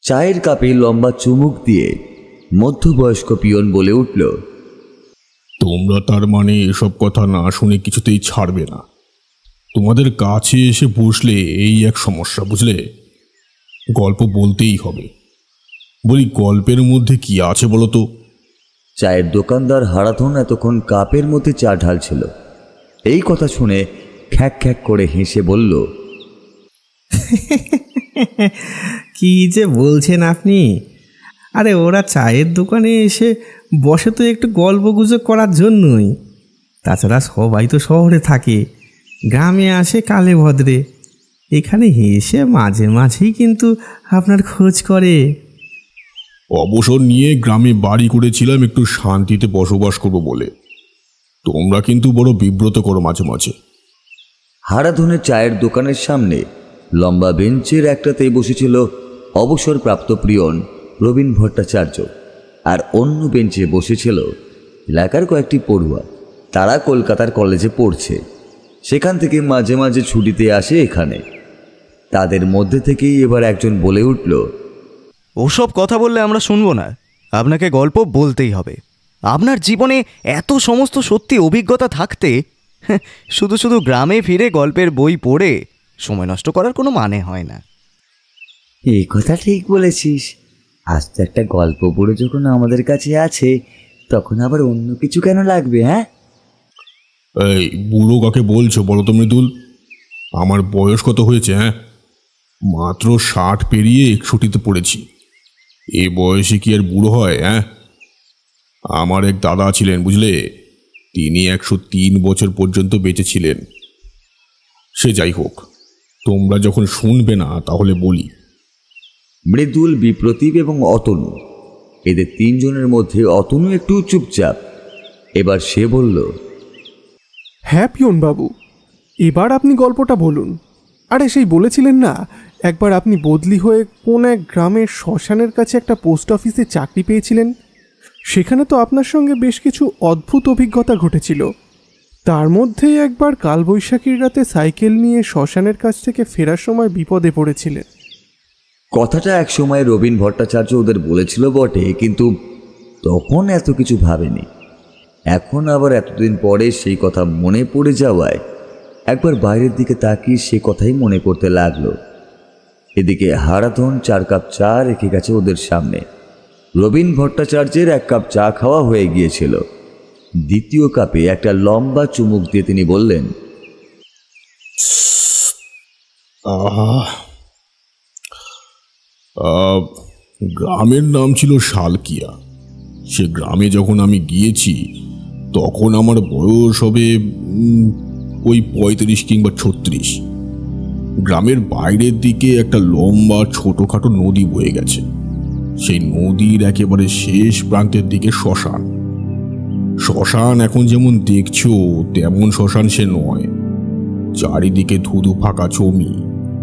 চায়ের কাপে লম্বা চুমুক দিয়ে মধ্যবয়স্ক পিয়ন বলে উঠল, তোমরা তার মানে এসব কথা না শুনে কিছুতেই ছাড়বে না। তোমাদের কাছে এসে বসলে এই এক সমস্যা, বুঝলে? গল্প বলতেই হবে। বলি, গল্পের মধ্যে কি আছে বলো তো? চায়ের দোকানদার হারাধন এতক্ষণ কাপের মধ্যে চা ঢালছিল। এই কথা শুনে খ্যাক খ্যাক করে হেসে বলল, কি যে বলছেন আপনি? আরে ওরা চায়ের দোকানে এসে বসে তো একটু গল্পগুজব করার জন্যই। তাছাড়া সবাই তো শহরে থাকে, গ্রামে আসে কালে ভদ্রে। এখানে এসে মাঝে মাঝেই কিন্তু আপনার খোঁজ করে। অবসর নিয়ে গ্রামে বাড়ি করেছিলাম একটু শান্তিতে বসবাস করবো বলে। তোমরা কিন্তু বড় বিব্রত করো মাঝে মাঝে। হারাধনের চায়ের দোকানের সামনে লম্বা বেঞ্চের একটাতেই বসেছিল অবসরপ্রাপ্ত প্রিয়ন রবীন ভট্টাচার্য, আর অন্য বেঞ্চে বসেছিল এলাকার কয়েকটি পড়ুয়া। তারা কলকাতার কলেজে পড়ছে, সেখান থেকে মাঝে মাঝে ছুটিতে আসে এখানে। তাদের মধ্যে থেকেই এবার একজন বলে উঠল, ওসব কথা বললে আমরা শুনবো না, আপনাকে গল্প বলতেই হবে। আপনার জীবনে এত সমস্ত সত্যি অভিজ্ঞতা থাকতে শুধু শুধু গ্রামে ফিরে গল্পের বই পড়ে সময় নষ্ট করার কোনো মানে হয় না। এই কথা ঠিক বলেছিস। আজ তো একটা গল্প পড়ে যখন আমাদের কাছে আছে, তখন আবার অন্য কিছু কেন লাগবে? হ্যাঁ, এই বুড়ো কাকে বলছো বলো তো মৃদুল? আমার বয়স কত হয়েছে? হ্যাঁ, মাত্র 60 পেরিয়ে 61তে পড়েছি। এ বয়সে কি আর বুড়ো হয়? হ্যাঁ, আমার এক দাদা ছিলেন, বুঝলে? তিনি 103 বছর পর্যন্ত বেঁচে ছিলেন। সে যাই হোক, তোমরা যখন শুনবে না তাহলে বলি। মৃদুল, বিপ্রতীপ এবং অতনু, এদের তিনজনের মধ্যে অতনু একটু চুপচাপ। এবার সে বলল, হ্যাঁ পিয়ন বাবু, এবার আপনি গল্পটা বলুন। আরে সেই বলেছিলেন না একবার আপনি বদলি হয়ে কোন এক গ্রামের শ্মশানের কাছে একটা পোস্ট অফিসে চাকরি পেয়েছিলেন। সেখানে তো আপনার সঙ্গে বেশ কিছু অদ্ভুত অভিজ্ঞতা ঘটেছিল। তার মধ্যে একবার কালবৈশাখীর রাতে সাইকেল নিয়ে শ্মশানের কাছ থেকে ফেরার সময় বিপদে পড়েছিলেন। কথাটা এক সময় রবীন ভট্টাচার্য ওদের বলেছিল বটে, কিন্তু তখন এত কিছু ভাবেনি। এখন আবার এতদিন পরে সেই কথা মনে পড়ে যাওয়ায় একবার বাইরের দিকে তাকিয়ে সে কথাই মনে করতে লাগলো। এদিকে হারাধন 4 কাপ চা রেখে গেছে ওদের সামনে। রবীন ভট্টাচার্যের 1 কাপ চা খাওয়া হয়ে গিয়েছিল। দ্বিতীয় কাপে একটা লম্বা চুমুক দিয়ে তিনি বললেন, গ্রামের নাম ছিল শালকিয়া। সে গ্রামে যখন আমি গিয়েছি তখন আমার বয়স হবে ওই 35 কিংবা 36। গ্রামের বাইরের দিকে একটা লম্বা ছোটখাটো নদী বয়ে গেছে। সেই নদীর একেবারে শেষ প্রান্তের দিকে শ্মশান। শ্মশান এখন যেমন দেখছো তেমন শ্মশান সে নয়। চারিদিকে ধুধু ফাঁকা জমি,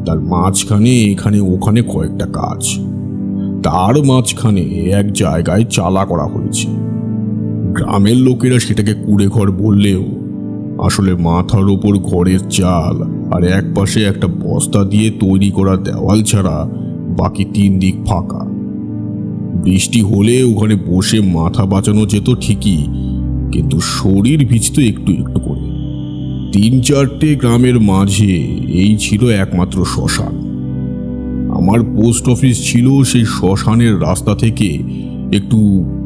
তার মাঝখানে এখানে ওখানে কয়েকটা গাছ। তার মাঝখানে এক জায়গায় চালা করা হয়েছে। গ্রামের লোকেরা সেটাকে কুড়ে ঘর বললেও আসলে মাথার ওপর ঘরের চাল আর এক পাশে একটা বস্তা দিয়ে তৈরি করা দেওয়াল ছাড়া বাকি 3 দিক ফাঁকা। বৃষ্টি হলে ওখানে বসে মাথা বাঁচানো যেত ঠিকই, কিন্তু শরীর ভিজত একটু একটু করে। 3-4টে গ্রামের মাঝে এই ছিল একমাত্র শ্মশান। আমার পোস্ট অফিস ছিল সেই শ্মশানের রাস্তা থেকে একটু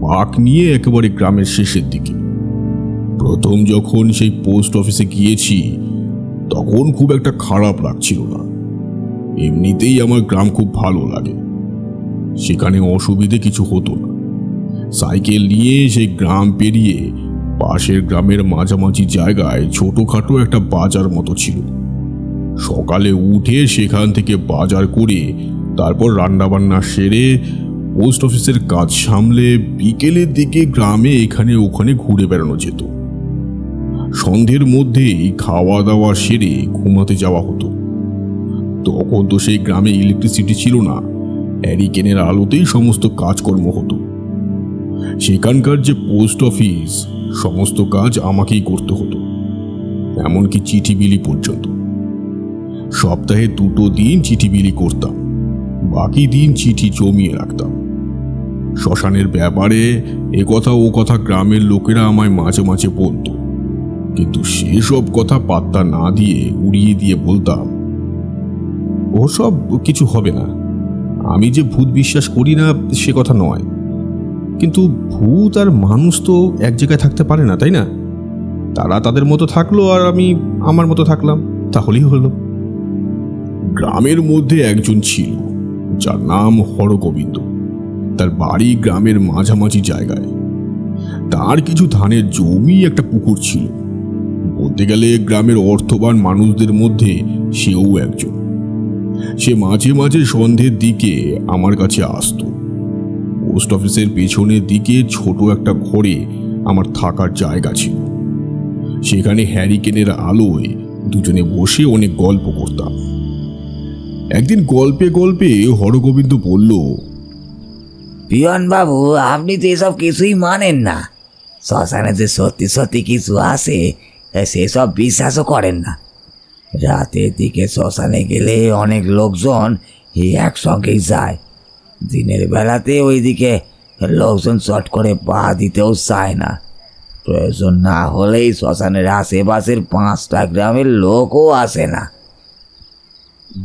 পাক নিয়ে একেবারে গ্রামের শেষের দিকে। প্রথম যখন সেই পোস্ট অফিসে গিয়েছি তখন খুব একটা খারাপ লাগছিল না। এমনিতেই আমার গ্রাম খুব ভালো লাগে, সেখানে অসুবিধে কিছু হতো না। সাইকেল নিয়ে সেই গ্রাম পেরিয়ে পাশের গ্রামের মাঝামাঝি জায়গায় ছোটখাটো একটা বাজার মতো ছিল। সকালে উঠে সেখান থেকে বাজার করে তারপর রান্নাবান্না সেরে পোস্ট অফিসের কাজ সামলে বিকেলের দিকে গ্রামে এখানে ওখানে ঘুরে বেড়ানো যেত। সন্ধ্যের মধ্যেই খাওয়া দাওয়া সেরে ঘুমাতে যাওয়া হতো। তখন তো সেই গ্রামে ইলেকট্রিসিটি ছিল না, হ্যারিকেনের আলোতেই সমস্ত কাজকর্ম হতো। সেখানকার যে পোস্ট অফিস, সমস্ত কাজ আমাকেই করতে হতো, এমনকি চিঠি বিলি পর্যন্ত। সপ্তাহে 2 দিন চিঠি বিলি করতাম। বাকি দিন চিঠি জমিয়ে রাখতাম। শ্মশানের ব্যাপারে এ কথা ও কথা গ্রামের লোকেরা আমায় মাঝে মাঝে বলতো, কিন্তু সেসব কথা পাত্তা না দিয়ে উড়িয়ে দিয়ে বলতাম, ওসব কিছু হবে না। আমি যে ভূত বিশ্বাস করি না সে কথা নয়, কিন্তু ভূত আর মানুষ তো এক জায়গায় থাকতে পারে না, তাই না? তারা তাদের মতো থাকলো আর আমি আমার মতো থাকলাম, তাহলেই হলো। গ্রামের মধ্যে একজন ছিল যার নাম হরগোবিন্দ। তার বাড়ি গ্রামের মাঝামাঝি জায়গায়। তার কিছু ধানের জমি, একটা পুকুর ছিল। বলতে গেলে গ্রামের অর্থবান মানুষদের মধ্যে সেও একজন। সে মাঝে মাঝে সন্ধ্যের দিকে আমার কাছে আসতো। পোস্ট অফিসের পেছনের দিকে ছোট একটা ঘরে আমার থাকার জায়গা ছিল। সেখানে হ্যারিকেনের আলোয় দুজনে বসে অনেক গল্প করতাম। একদিন গল্পে গল্পে হরগোবিন্দ বলল, পিয়ন বাবু, আপনি তো এসব কিছুই মানেন না। শ্মশানে যে সত্যি সত্যি কিছু আছে সেসব বিশ্বাসও করেন না। রাতের দিকে শ্মশানে গেলে অনেক লোকজন একসঙ্গেই যায়। দিনের বেলাতে ওইদিকে লোকজন চট করে পা দিতেও চায় না। প্রয়োজন না হলেই শ্মশানের আশেপাশের 5টা গ্রামের লোকও আসে না।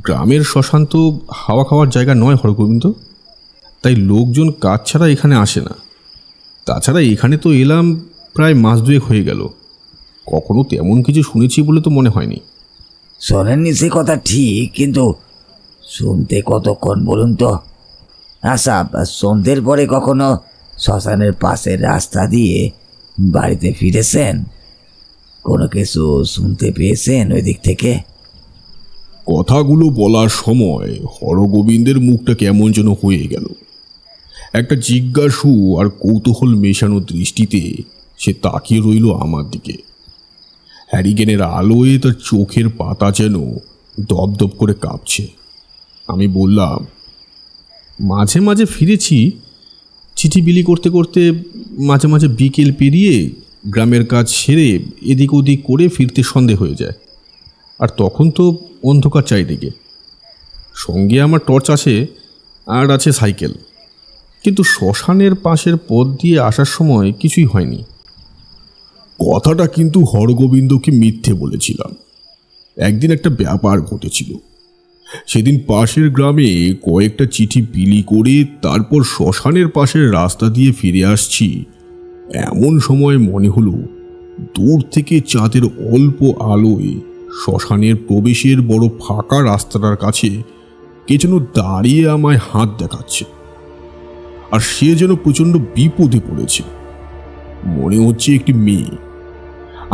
গ্রামের শ্মশান তো হাওয়া খাওয়ার জায়গা নয় হরগোবিন্দ, তাই লোকজন কাজ ছাড়া এখানে আসে না। তাছাড়া এখানে তো এলাম প্রায় মাস 2 হয়ে গেল, কখনো তেমন কিছু শুনেছি বলে তো মনে হয়নি। শোনেননি সে কথা ঠিক, কিন্তু শুনতে কতক্ষণ বলুন তো? আচ্ছা, সন্ধ্যের পরে কখনো শ্মশানের পাশের রাস্তা দিয়ে বাড়িতে ফিরেছেন? কোনো কিছু শুনতে পেয়েছেন ওই দিক থেকে? কথাগুলো বলার সময় হরগোবিন্দের মুখটা কেমন যেন হয়ে গেল। একটা জিজ্ঞাসু আর কৌতূহল মেশানো দৃষ্টিতে সে তাকিয়ে রইল আমার দিকে। হ্যারিকেনের আলোয় তার চোখের পাতা যেন দপদপ করে কাঁপছে। আমি বললাম, মাঝে মাঝে ফিরেছি, চিঠি বিলি করতে করতে। মাঝে মাঝে বিকেল পেরিয়ে গ্রামের কাজ সেরে এদিক ওদিক করে ফিরতে সন্ধে হয়ে যায়, আর তখন তো অন্ধকার চারিদিকে। সঙ্গে আমার টর্চ আছে আর আছে সাইকেল, কিন্তু শ্মশানের পাশের পথ দিয়ে আসার সময় কিছুই হয়নি। কথাটা কিন্তু হরগোবিন্দকে মিথ্যে বলেছিলাম। একদিন একটা ব্যাপার ঘটেছিল। সেদিন পাশের গ্রামে কয়েকটা চিঠি বিলি করে তারপর শ্মশানের পাশের রাস্তা দিয়ে ফিরে আসছি। এমন সময় মনে হলো দূর থেকে চাঁদের অল্প আলোয় শ্মশানের প্রবেশের বড় ফাঁকা রাস্তাটার কাছে কে যেন দাঁড়িয়ে আমায় হাত দেখাচ্ছে, আর সে যেন প্রচণ্ড বিপদে পড়েছে। মনে হচ্ছে একটি মেয়ে।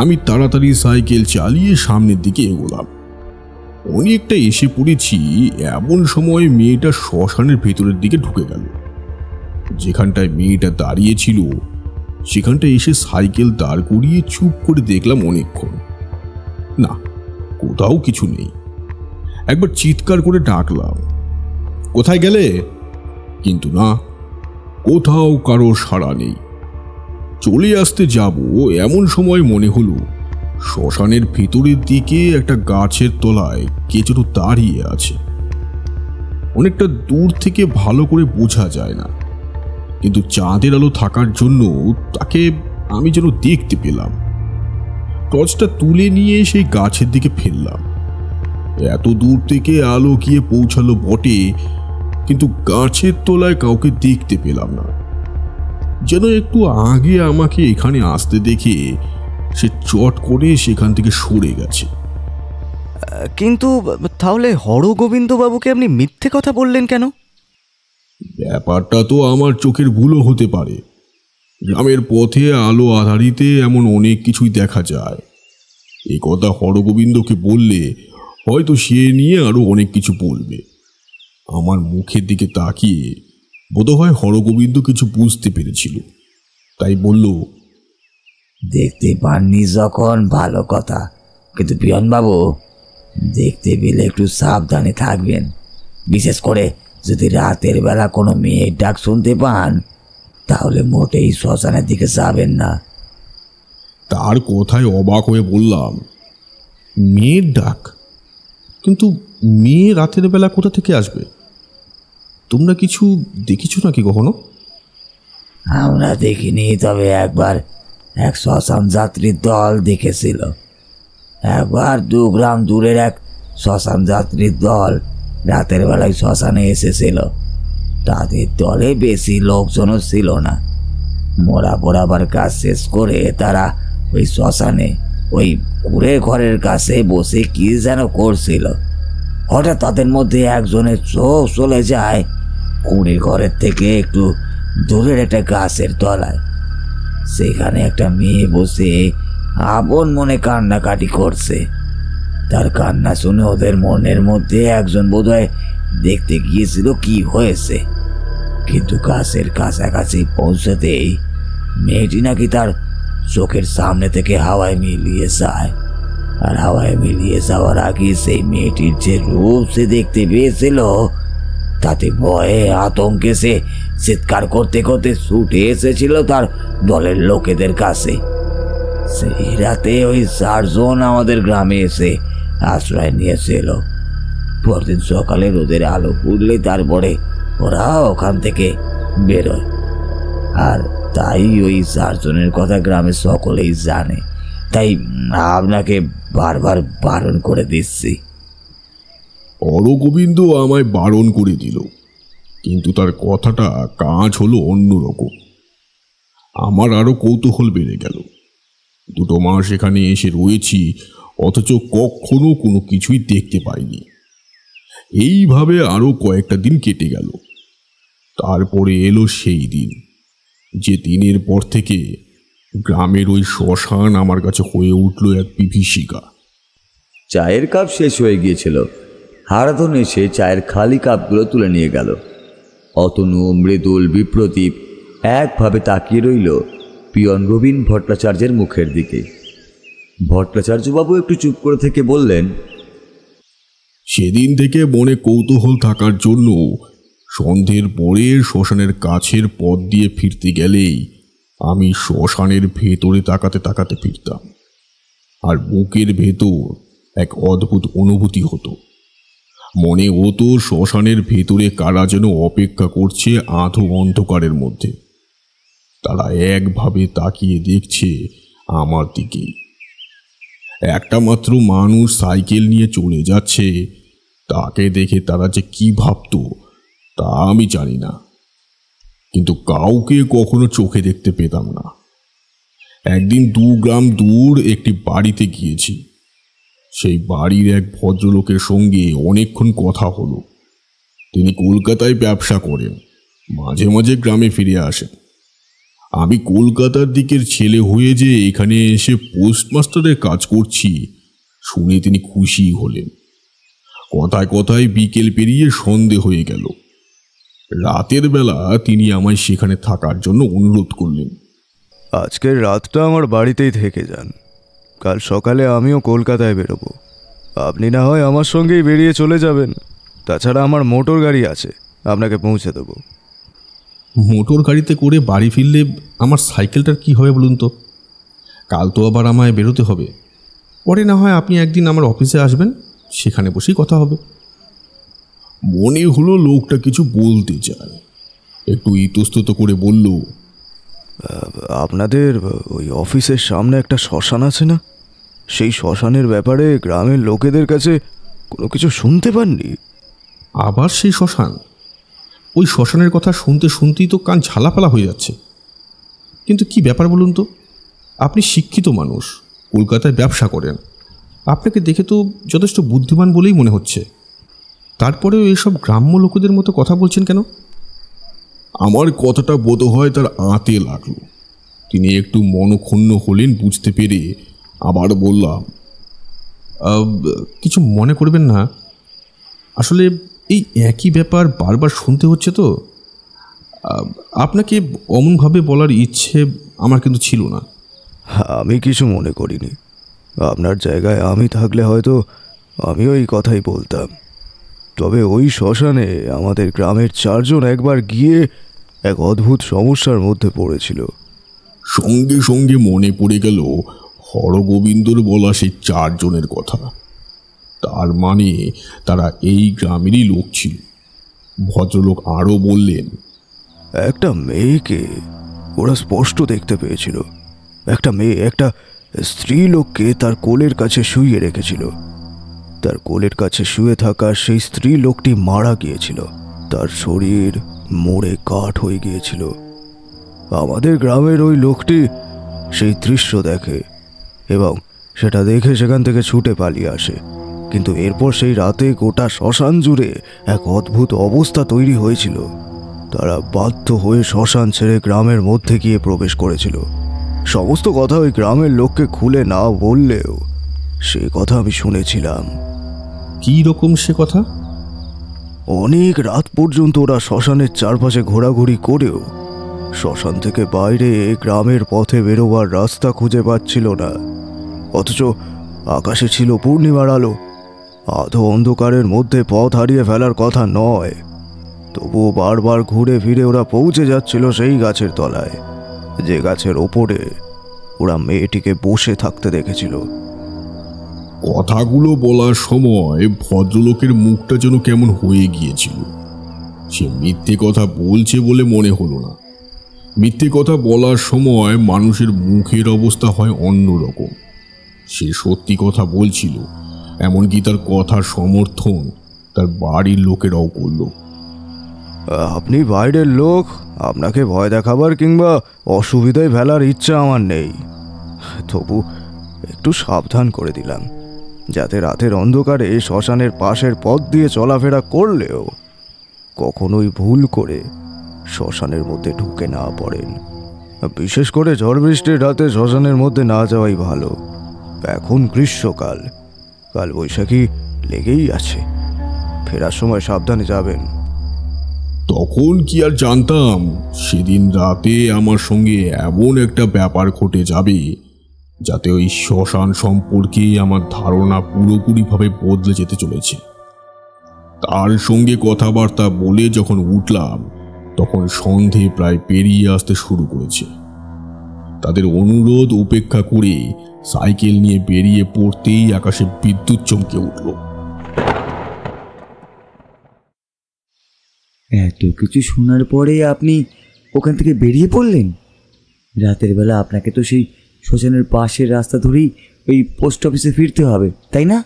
আমি তাড়াতাড়ি সাইকেল চালিয়ে সামনের দিকে এগোলাম। অনেকটা এসে পড়েছি, এমন সময় মেয়েটা শ্মশানের ভেতরের দিকে ঢুকে গেল। যেখানটায় মেয়েটা দাঁড়িয়েছিল সেখানটা এসে সাইকেল দাঁড় করিয়ে চুপ করে দেখলাম অনেকক্ষণ। না, কোথাও কিছু নেই। একবার চিৎকার করে ডাকলাম, কোথায় গেলে? কিন্তু না, কোথাও কারো সাড়া নেই। চলে আসতে যাব এমন সময় মনে হলো শ্মশানের ভিতরের দিকে একটা গাছের তলায় কে যেন দাঁড়িয়ে আছে। অনেকটা দূর থেকে ভালো করে বোঝা যায় না, কিন্তু চাঁদের আলো থাকার জন্য তাকে আমি যেন দেখতে পেলাম। টর্চটা তুলে নিয়ে সেই গাছের দিকে ফেললাম। এত দূর থেকে আলো গিয়ে পৌঁছালো বটে, কিন্তু গাছের তলায় কাউকে দেখতে পেলাম না। যেন একটু আগে আমাকে এখানে আসতে দেখে সে চট করে সেখান থেকে সরে গেছে। কিন্তু তাহলে হরগোবিন্দবাবুকে আপনি মিথ্যে কথা বললেন কেন? ব্যাপারটা তো আমার চোখের ভুলও হতে পারে। গ্রামের পথে আলো আধারিতে এমন অনেক কিছুই দেখা যায়। এ কথা হরগোবিন্দকে বললে হয়তো সে নিয়ে আরো অনেক কিছু বলবে। আমার মুখের দিকে তাকিয়ে বোধহয় হরগোবিন্দ কিছু বুঝতে পেরেছিল, তাই বলল, দেখতে পাননি যখন ভালো কথা, কিন্তু পিয়নবাবু, দেখতে পেলে একটু সাবধানে থাকবেন। বিশেষ করে যদি রাতের বেলা কোনো মেয়ের ডাক শুনতে পান, তাহলে মোটেই শ্মশানের দিকে যাবেন না। তার কথায় অবাক হয়ে বললাম, মেয়ের ডাক? কিন্তু মেয়ে রাতের বেলা কোথা থেকে আসবে? তোমরা কিছু দেখেছো নাকি কখনো? আমরা দেখিনি, তবে একবার এক শ্মশান যাত্রীর দল দেখেছিল। একবার 2 গ্রাম দূরের এক শ্মশান যাত্রীর দল রাতের বেলায় শ্মশানে এসেছিল। তাদের দলে বেশি লোকজনও ছিল না। মোরা পোড়াবার কাজ শেষ করে তারা ওই শ্মশানে ওই কুড়ে ঘরের কাছে বসে কি যেন করছিল। হঠাৎ তাদের মধ্যে একজনের চোখ চলে যায় কুড়ে ঘরের থেকে একটু দূরের একটা গাছের তলায়। সেখানে একটা মেয়ে বসে আপন মনে কান্নাকাটি করছে। তার কান্না শুনে ওদের মনের মধ্যে একজন বোধহয় দেখতে গিয়েছিল কি হয়েছে, কিন্তু গাছের কাছাকাছি পৌঁছতেই মেয়েটি নাকি তার চোখের সামনে থেকে হাওয়ায় মিলিয়ে যায়। আর হাওয়ায় মিলিয়ে যাওয়ার আগে সেই মেয়েটির যে রূপ সে দেখতে পেয়েছিল, তাতে ভয়ে আতঙ্কে সে চিৎকার করতে করতে ছুটে এসেছিল তার দলের লোকেদের কাছে। সেই রাতে ওই 4 জন আমাদের গ্রামে এসে আশ্রয় নিয়েছিল। পরদিন সকালে রোদের আলো ফুটলে তারপরে ওরা ওখান থেকে বেরোয়। আর তাই ওই 4 জনের কথা গ্রামের সকলেই জানে। তাই আপনাকে বারবার বারণ করে দিচ্ছি। হরগোবিন্দ আমায় বারণ করে দিল, কিন্তু তার কথাটা কাজ হলো অন্যরকম। আমার আরো কৌতূহল বেড়ে গেল। 2 মাস এখানে এসে রয়েছি, অথচ কখনো কোনো কিছুই দেখতে পাইনি। এইভাবে আরো কয়েকটা দিন কেটে গেল। তারপরে এলো সেই দিন, যে দিনের পর থেকে গ্রামের ওই শ্মশান আমার কাছে হয়ে উঠল এক বিভীষিকা। চায়ের কাপ শেষ হয়ে গিয়েছিল। হারাধন এসে চায়ের খালি কাপগুলো তুলে নিয়ে গেল। অতনু, মৃদুল, বিপ্রদীপ একভাবে তাকিয়ে রইল পিয়ন রবীন ভট্টাচার্যের মুখের দিকে। ভট্টাচার্যবাবু একটু চুপ করে থেকে বললেন, সেদিন থেকে মনে কৌতূহল থাকার জন্য সন্ধ্যের পরে শ্মশানের কাছের পথ দিয়ে ফিরতে গেলেই আমি শ্মশানের ভেতরে তাকাতে তাকাতে ফিরতাম। আর বুকের ভেতর এক অদ্ভুত অনুভূতি হতো। মনে হতো শ্মশানের ভেতরে কারা যেন অপেক্ষা করছে আধো অন্ধকারের মধ্যে। তারা একভাবে তাকিয়ে দেখছে আমার দিকেই। একটা মাত্র মানুষ সাইকেল নিয়ে চলে যাচ্ছে, তাকে দেখে তারা যে কি ভাবতো তা আমি জানি না, কিন্তু কাউকে কখনো চোখে দেখতে পেতাম না। একদিন 2 গ্রাম দূর একটি বাড়িতে গিয়েছি। সেই বাড়ির এক ভদ্রলোকের সঙ্গে অনেকক্ষণ কথা হলো। তিনি কলকাতায় ব্যবসা করেন, মাঝে মাঝে গ্রামে ফিরে আসেন। আমি কলকাতার দিকের ছেলে হয়ে যে এখানে এসে পোস্টমাস্টারের কাজ করছি শুনে তিনি খুশি হলেন। কথায় কথায় বিকেল পেরিয়ে সন্ধে হয়ে গেল। রাতের বেলা তিনি আমায় সেখানে থাকার জন্য অনুরোধ করলেন। আজকের রাতটা আমার বাড়িতেই থেকে যান, কাল সকালে আমিও কলকাতায় বেরোবো। আপনি না হয় আমার সঙ্গেই বেরিয়ে চলে যাবেন। তাছাড়া আমার মোটর গাড়ি আছে, আপনাকে পৌঁছে দেবো। মোটর গাড়িতে করে বাড়ি ফিরলে আমার সাইকেলটার কি হবে বলুন তো? কাল তো আবার আমায় বেরোতে হবে। পরে না হয় আপনি একদিন আমার অফিসে আসবেন, সেখানে বসেই কথা হবে। মনে হলো লোকটা কিছু বলতে চায়। একটু ইতস্তত করে বলল, আপনাদের ওই অফিসের সামনে একটা শ্মশান আছে না? সেই শ্মশানের ব্যাপারে গ্রামের লোকেদের কাছে কোনো কিছু শুনতে পাননি? আবার সেই শ্মশান? ওই শ্মশানের কথা শুনতে শুনতেই তো কান ঝালাপালা হয়ে যাচ্ছে। কিন্তু কি ব্যাপার বলুন তো? আপনি শিক্ষিত মানুষ, কলকাতায় ব্যবসা করেন, আপনাকে দেখে তো যথেষ্ট বুদ্ধিমান বলেই মনে হচ্ছে। তারপরেও এসব গ্রাম্য লোকেদের মতো কথা বলছেন কেন? আমার কথাটা বোধ হয় তার আঁতে লাগলো। তিনি একটু মনক্ষুণ্ণ হলেন বুঝতে পেরে। আবার বললাম, কিছু মনে করবেন না, আসলে এই একই ব্যাপার বারবার শুনতে হচ্ছে তো। আপনাকে অমনভাবে বলার ইচ্ছে আমার কিন্তু ছিল না। আমি কিছু মনে করিনি। আপনার জায়গায় আমি থাকলে হয়তো আমিও এই কথাই বলতাম। তবে ওই শ্মশানে আমাদের গ্রামের 4 জন একবার গিয়ে এক অদ্ভুত সমস্যার মধ্যে পড়েছিল। সঙ্গে সঙ্গে মনে পড়ে গেল হরগোবিন্দর বলা সেই 4 জনের কথা। তার মানে তারা এই গ্রামেরই লোক ছিল। ভদ্রলোক আরও বললেন, একটা মেয়েকে ওরা স্পষ্ট দেখতে পেয়েছিল। একটা মেয়ে একটা স্ত্রী লোককে তার কোলের কাছে শুইয়ে রেখেছিল। তার কোলের কাছে শুয়ে থাকা সেই স্ত্রী লোকটি মারা গিয়েছিল, তার শরীর মরে কাঠ হয়ে গিয়েছিল। আমাদের গ্রামের ওই লোকটি সেই দৃশ্য দেখে এবং সেটা দেখে সেখান থেকে ছুটে পালিয়ে আসে। কিন্তু এরপর সেই রাতে গোটা শ্মশান জুড়ে এক অদ্ভুত অবস্থা তৈরি হয়েছিল। তারা বাধ্য হয়ে শ্মশান ছেড়ে গ্রামের মধ্যে গিয়ে প্রবেশ করেছিল। সমস্ত কথা ওই গ্রামের লোককে খুলে না বললেও সে কথা আমি শুনেছিলাম। কী রকম সে কথা? অনেক রাত পর্যন্ত ওরা শ্মশানের চারপাশে ঘোরাঘুরি করেও শ্মশান থেকে বাইরে গ্রামের পথে বেরোবার রাস্তা খুঁজে পাচ্ছিল না। অথচ আকাশে ছিল পূর্ণিমার আলো। আধো অন্ধকারের মধ্যে পথ হারিয়ে ফেলার কথা নয়, তবুও বারবার ঘুরে ফিরে ওরা পৌঁছে যাচ্ছিল সেই গাছের তলায়, যে গাছের ওপরে ওরা মেয়েটিকে বসে থাকতে দেখেছিল। কথাগুলো বলার সময় ভদ্রলোকের মুখটা যেন কেমন হয়ে গিয়েছিল। সে মিথ্যে কথা বলছে বলে মনে হলো না। মিথ্যে কথা বলার সময় মানুষের মুখের অবস্থা হয় অন্যরকম। সে সত্যি কথা বলছিল, এমনকি তার কথার সমর্থন তার বাড়ির লোকেরাও করল। আপনি বাইরের লোক, আপনাকে ভয় দেখাবার কিংবা অসুবিধায় ফেলার ইচ্ছা আমার নেই, তবু একটু সাবধান করে দিলাম, যাতে রাতের অন্ধকারে শ্মশানের পাশের পথ দিয়ে চলাফেরা করলেও কখনোই ভুল করে শ্মশানের মধ্যে ঢুকে না পড়েন। বিশেষ করে ঝড় বৃষ্টির রাতে শ্মশানের মধ্যে না যাওয়াই ভালো। এখন গ্রীষ্মকাল, কাল বৈশাখী লেগেই আছে। ফেরার সময় সাবধানে যাবেন। তখন কি আর জানতাম সেদিন রাতে আমার সঙ্গে এমন একটা ব্যাপার ঘটে যাবে যাতে ওই শ্মশান সম্পর্কে আমার ধারণা পুরোপুরিভাবে বদলে যেতে চলেছে। তার সঙ্গে কথাবার্তা বলে যখন উঠলাম, তখন সন্ধে প্রায় পেরিয়ে আসতে শুরু করেছে। তাদের অনুরোধ উপেক্ষা করে সাইকেল নিয়ে বেরিয়ে পড়তেই আকাশে বিদ্যুৎ চমকে উঠল। এত কিছু শোনার পরে আপনি ওখান থেকে বেরিয়ে পড়লেন? রাতের বেলা আপনাকে তো সেই শ্মশানের পাশের রাস্তা ধরেই ওই পোস্ট অফিসে ফিরতে হবে, তাই না?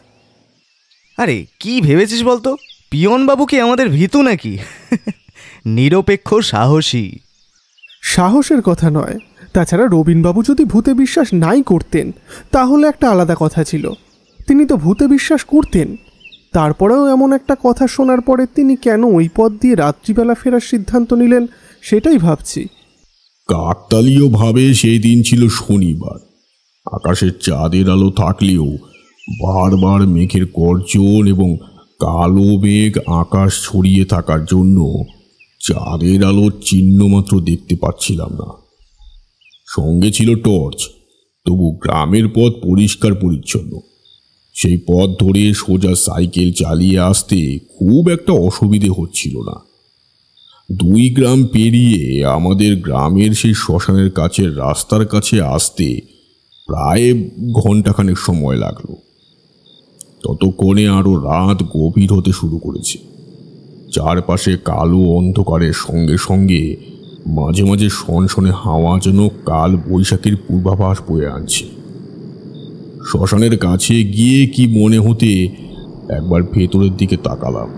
আরে কি ভেবেছিস বলতো, পিয়ন বাবু কি আমাদের ভীতু নাকি? নিরপেক্ষ সাহসী। সাহসের কথা নয়, তাছাড়া রবীনবাবু যদি ভূতে বিশ্বাস নাই করতেন তাহলে একটা আলাদা কথা ছিল। তিনি তো ভূতে বিশ্বাস করতেন, তারপরেও এমন একটা কথা শোনার পরে তিনি কেন ওই পথ দিয়ে রাত্রিবেলা ফেরার সিদ্ধান্ত নিলেন সেটাই ভাবছি। কাকতালীয়ভাবে সেই দিন ছিল শনিবার। আকাশের চাঁদের আলো থাকলেও বারবার মেঘের গর্জন এবং কালো মেঘ আকাশ ছড়িয়ে থাকার জন্য চাঁদের আলোর চিহ্ন মাত্র দেখতে পাচ্ছিলাম না। সঙ্গে ছিল টর্চ, তবু গ্রামের পথ পরিষ্কার পরিচ্ছন্ন। সেই পথ ধরে সোজা সাইকেল চালিয়ে আসতে খুব একটা অসুবিধে হচ্ছিল না। 2 গ্রাম পেরিয়ে আমাদের গ্রামের সেই শ্মশানের কাছে রাস্তার কাছে আসতে প্রায় ঘণ্টাখানেক সময় লাগলো। ততক্ষণে আরও রাত গভীর হতে শুরু করেছে। চারপাশে কালো অন্ধকারের সঙ্গে সঙ্গে মাঝে মাঝে সনসনে হাওয়া যেন কাল বৈশাখীর পূর্বাভাস বয়ে আনছে। শ্মশানের কাছে গিয়ে কি মনে হতে একবার ভেতরের দিকে তাকালাম।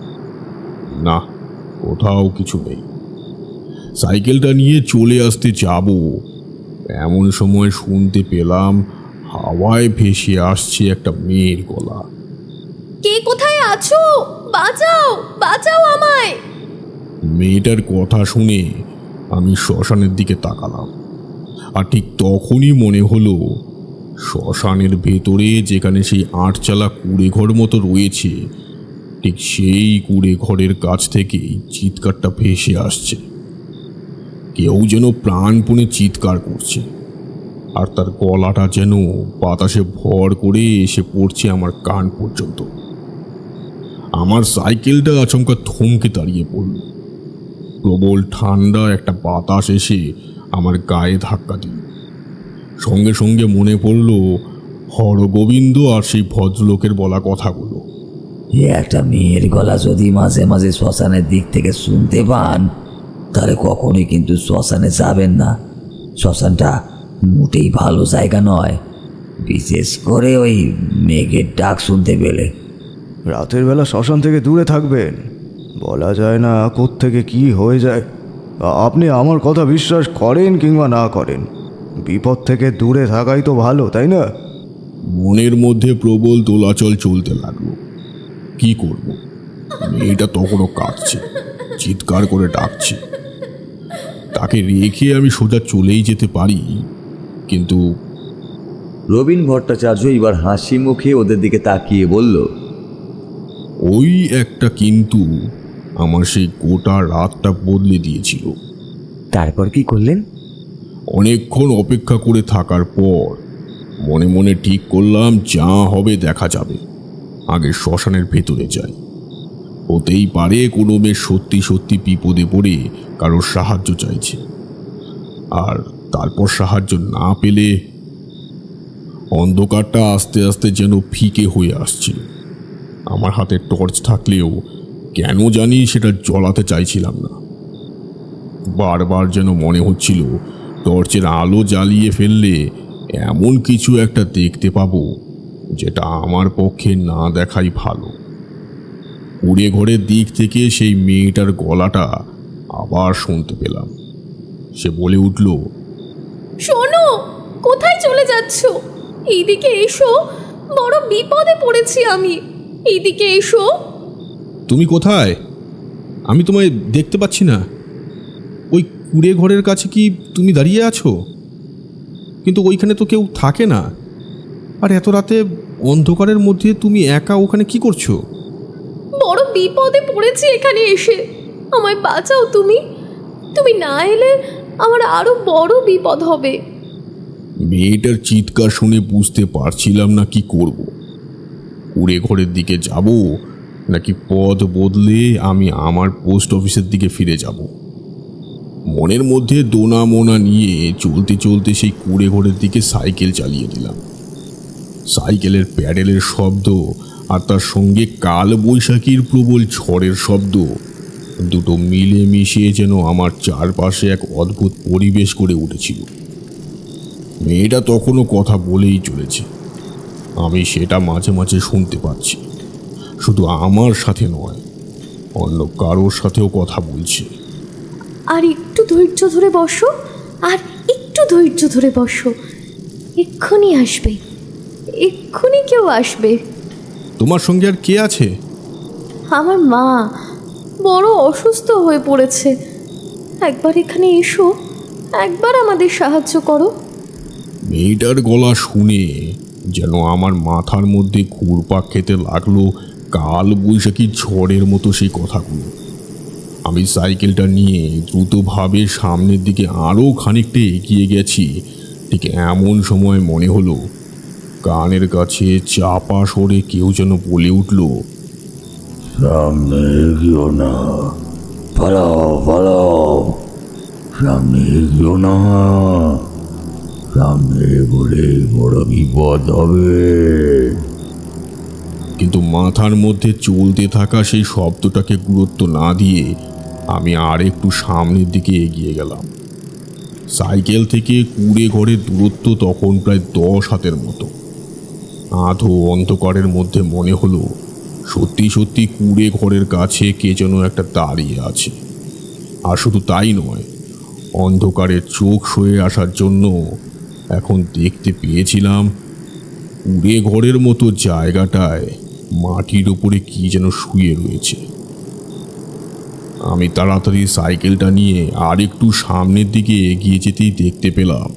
না, কোথাও কিছু নেই। সাইকেলটা নিয়ে চলে আসতে যাব, এমন সময় শুনতে পেলাম হাওয়ায় ভেসে আসছে একটা মেয়ের গলা। কে কোথায় আছো? বাঁচাও, বাঁচাও আমায়। মেয়েটার কথা শুনে আমি শ্মশানের দিকে তাকালাম, আর ঠিক তখনই মনে হলো শ্মশানের ভেতরে যেখানে সেই 8 চালা কুঁড়ে ঘর মতো রয়েছে, ঠিক সেই কুঁড়ে ঘরের কাছ থেকেই চিৎকারটা ভেসে আসছে। কেউ যেন প্রাণপণে চিৎকার করছে, আর তার গলাটা যেন বাতাসে ভর করে এসে পড়ছে আমার কান পর্যন্ত। আমার সাইকেলটা আচমকা থমকে দাঁড়িয়ে পড়ল। প্রবল ঠান্ডা একটা বাতাস এসে আমার গায়ে ধাক্কা দিল। সঙ্গে সঙ্গে মনে পড়ল হরগোবিন্দ আর সেই ভদ্রলোকের বলা কথাগুলো। একটা মেয়ের গলা যদি মাঝে মাঝে শ্মশানের দিক থেকে শুনতে পান, তাহলে কখনোই কিন্তু শ্মশানে যাবেন না। শ্মশানটা মোটেই ভালো জায়গা নয়, বিশেষ করে ওই মেঘের ডাক শুনতে পেলে। রাতের বেলা শ্মশান থেকে দূরে থাকবেন, বলা যায় না কোত্থেকে কি হয়ে যায়। আপনি আমার কথা বিশ্বাস করেন কিংবা না করেন, বিপদ থেকে দূরে থাকাই তো ভালো, তাই না? মনের মধ্যে প্রবল দোলাচল চলতে লাগলো। কি করব? মেয়েটা তখনও কাঁদছে, চিৎকার করে ডাকছে। তাকে রেখে আমি সোজা চলেই যেতে পারি, কিন্তু রবীন ভট্টাচার্য এবার হাসি মুখে ওদের দিকে তাকিয়ে বলল, ওই একটা কিন্তু আমার সেই গোটা রাতটা বদলে দিয়েছিল। তারপর কি করলেন? অনেকক্ষণ অপেক্ষা করে থাকার পর মনে মনে ঠিক করলাম, যা হবে দেখা যাবে, আগে শ্মশানের ভেতরে যাই। হতেই পারে কোনো মেয়ে সত্যি সত্যি বিপদে পড়ে কারোর সাহায্য চাইছে, আর তারপর সাহায্য না পেলে। অন্ধকারটা আস্তে আস্তে যেন ফিকে হয়ে আসছিল। আমার হাতে টর্চ থাকলেও কেন জানি সেটা জ্বলাতে চাইছিলাম না। বারবার যেন মনে হচ্ছিল টর্চের আলো জ্বালিয়ে ফেললে এমন কিছু একটা দেখতে পাবো যেটা আমার পক্ষে না দেখাই ভালো। কুড়ে ঘরের দিক থেকে সেই মেয়েটার গলাটা আবার শুনতে পেলাম। সে বলে উঠল, শোনো, কোথায় চলে যাচ্ছ? এইদিকে এসো, বড় বিপদে পড়েছি আমি। এইদিকে এসো। তুমি কোথায়? আমি তোমায় দেখতে পাচ্ছি না। ওই কুড়ে ঘরের কাছে কি তুমি দাঁড়িয়ে আছো? কিন্তু ওইখানে তো কেউ থাকে না। আর এত রাতে অন্ধকারের মধ্যে তুমি একা ওখানে কি করছো? বড় বিপদে পড়েছি এখানে এসে, আমায় বাঁচাও তুমি। তুমি না এলে আমার আরো বড় বিপদ হবে। মেয়েটার চিৎকার শুনে বুঝতে পারছিলাম না কি করব। কুড়ে ঘরের দিকে যাব নাকি পথ বদলে আমি আমার পোস্ট অফিসের দিকে ফিরে যাব। মনের মধ্যে দোনা মোনা নিয়ে চলতে চলতে সেই কুড়ে ঘরের দিকে সাইকেল চালিয়ে দিলাম। সাইকেলের প্যাডেলের শব্দ আর তার সঙ্গে কাল বৈশাখীর প্রবল ঝড়ের শব্দ দুটো মিলে মিশিয়ে যেন আমার চারপাশে এক অদ্ভুত পরিবেশ করে উঠেছিল। মেয়েটা তখনও কথা বলেই চলেছে, আমি সেটা মাঝে মাঝে শুনতে পাচ্ছি। শুধু আমার সাথে নয়, অন্য কারোর সাথেও কথা বলছে। আর একটু ধৈর্য ধরে বসো, আর একটু ধৈর্য ধরে বসো, এক্ষুনি আসবে, এক্ষুনি কেউ আসবে। তোমার সঙ্গে আর কে আছে? আমার মা বড় অসুস্থ হয়ে পড়েছে। একবার এখানে এসো, একবার আমাদের সাহায্য করো। মেয়েটার গলা শুনে যেন আমার মাথার মধ্যে ঘুরপাক খেতে লাগলো কাল বৈশাখী ঝড়ের মতো সেই কথাগুলো। আমি সাইকেলটা নিয়ে দ্রুতভাবে সামনের দিকে আরও খানিকটা এগিয়ে গেছি। ঠিক এমন সময় মনে হলো কানের কাছে চাপা সরে কেউ যেন বলে উঠল, সামনে এগিও না, পালাও পালাও, সামনে এগিও না, সামনে এগোলে বড় বিপদ হবে। কিন্তু মাথার মধ্যে চলতে থাকা সেই শব্দটাকে গুরুত্ব না দিয়ে আমি আর একটু সামনের দিকে এগিয়ে গেলাম। সাইকেল থেকে কুড়ে ঘরের দূরত্ব তখন প্রায় 10 হাতের মতো। আধো অন্ধকারের মধ্যে মনে হলো সত্যি সত্যি কুড়ে ঘরের কাছে কে যেন একটা দাঁড়িয়ে আছে। আর শুধু তাই নয়, অন্ধকারে চোখ সয়ে আসার জন্য এখন দেখতে পেয়েছিলাম কুড়ে ঘরের মতো জায়গাটায় মাটির উপরে কি যেন শুয়ে রয়েছে। আমি তাড়াতাড়ি সাইকেলটা নিয়ে আর একটু সামনের দিকে এগিয়ে যেতেই দেখতে পেলাম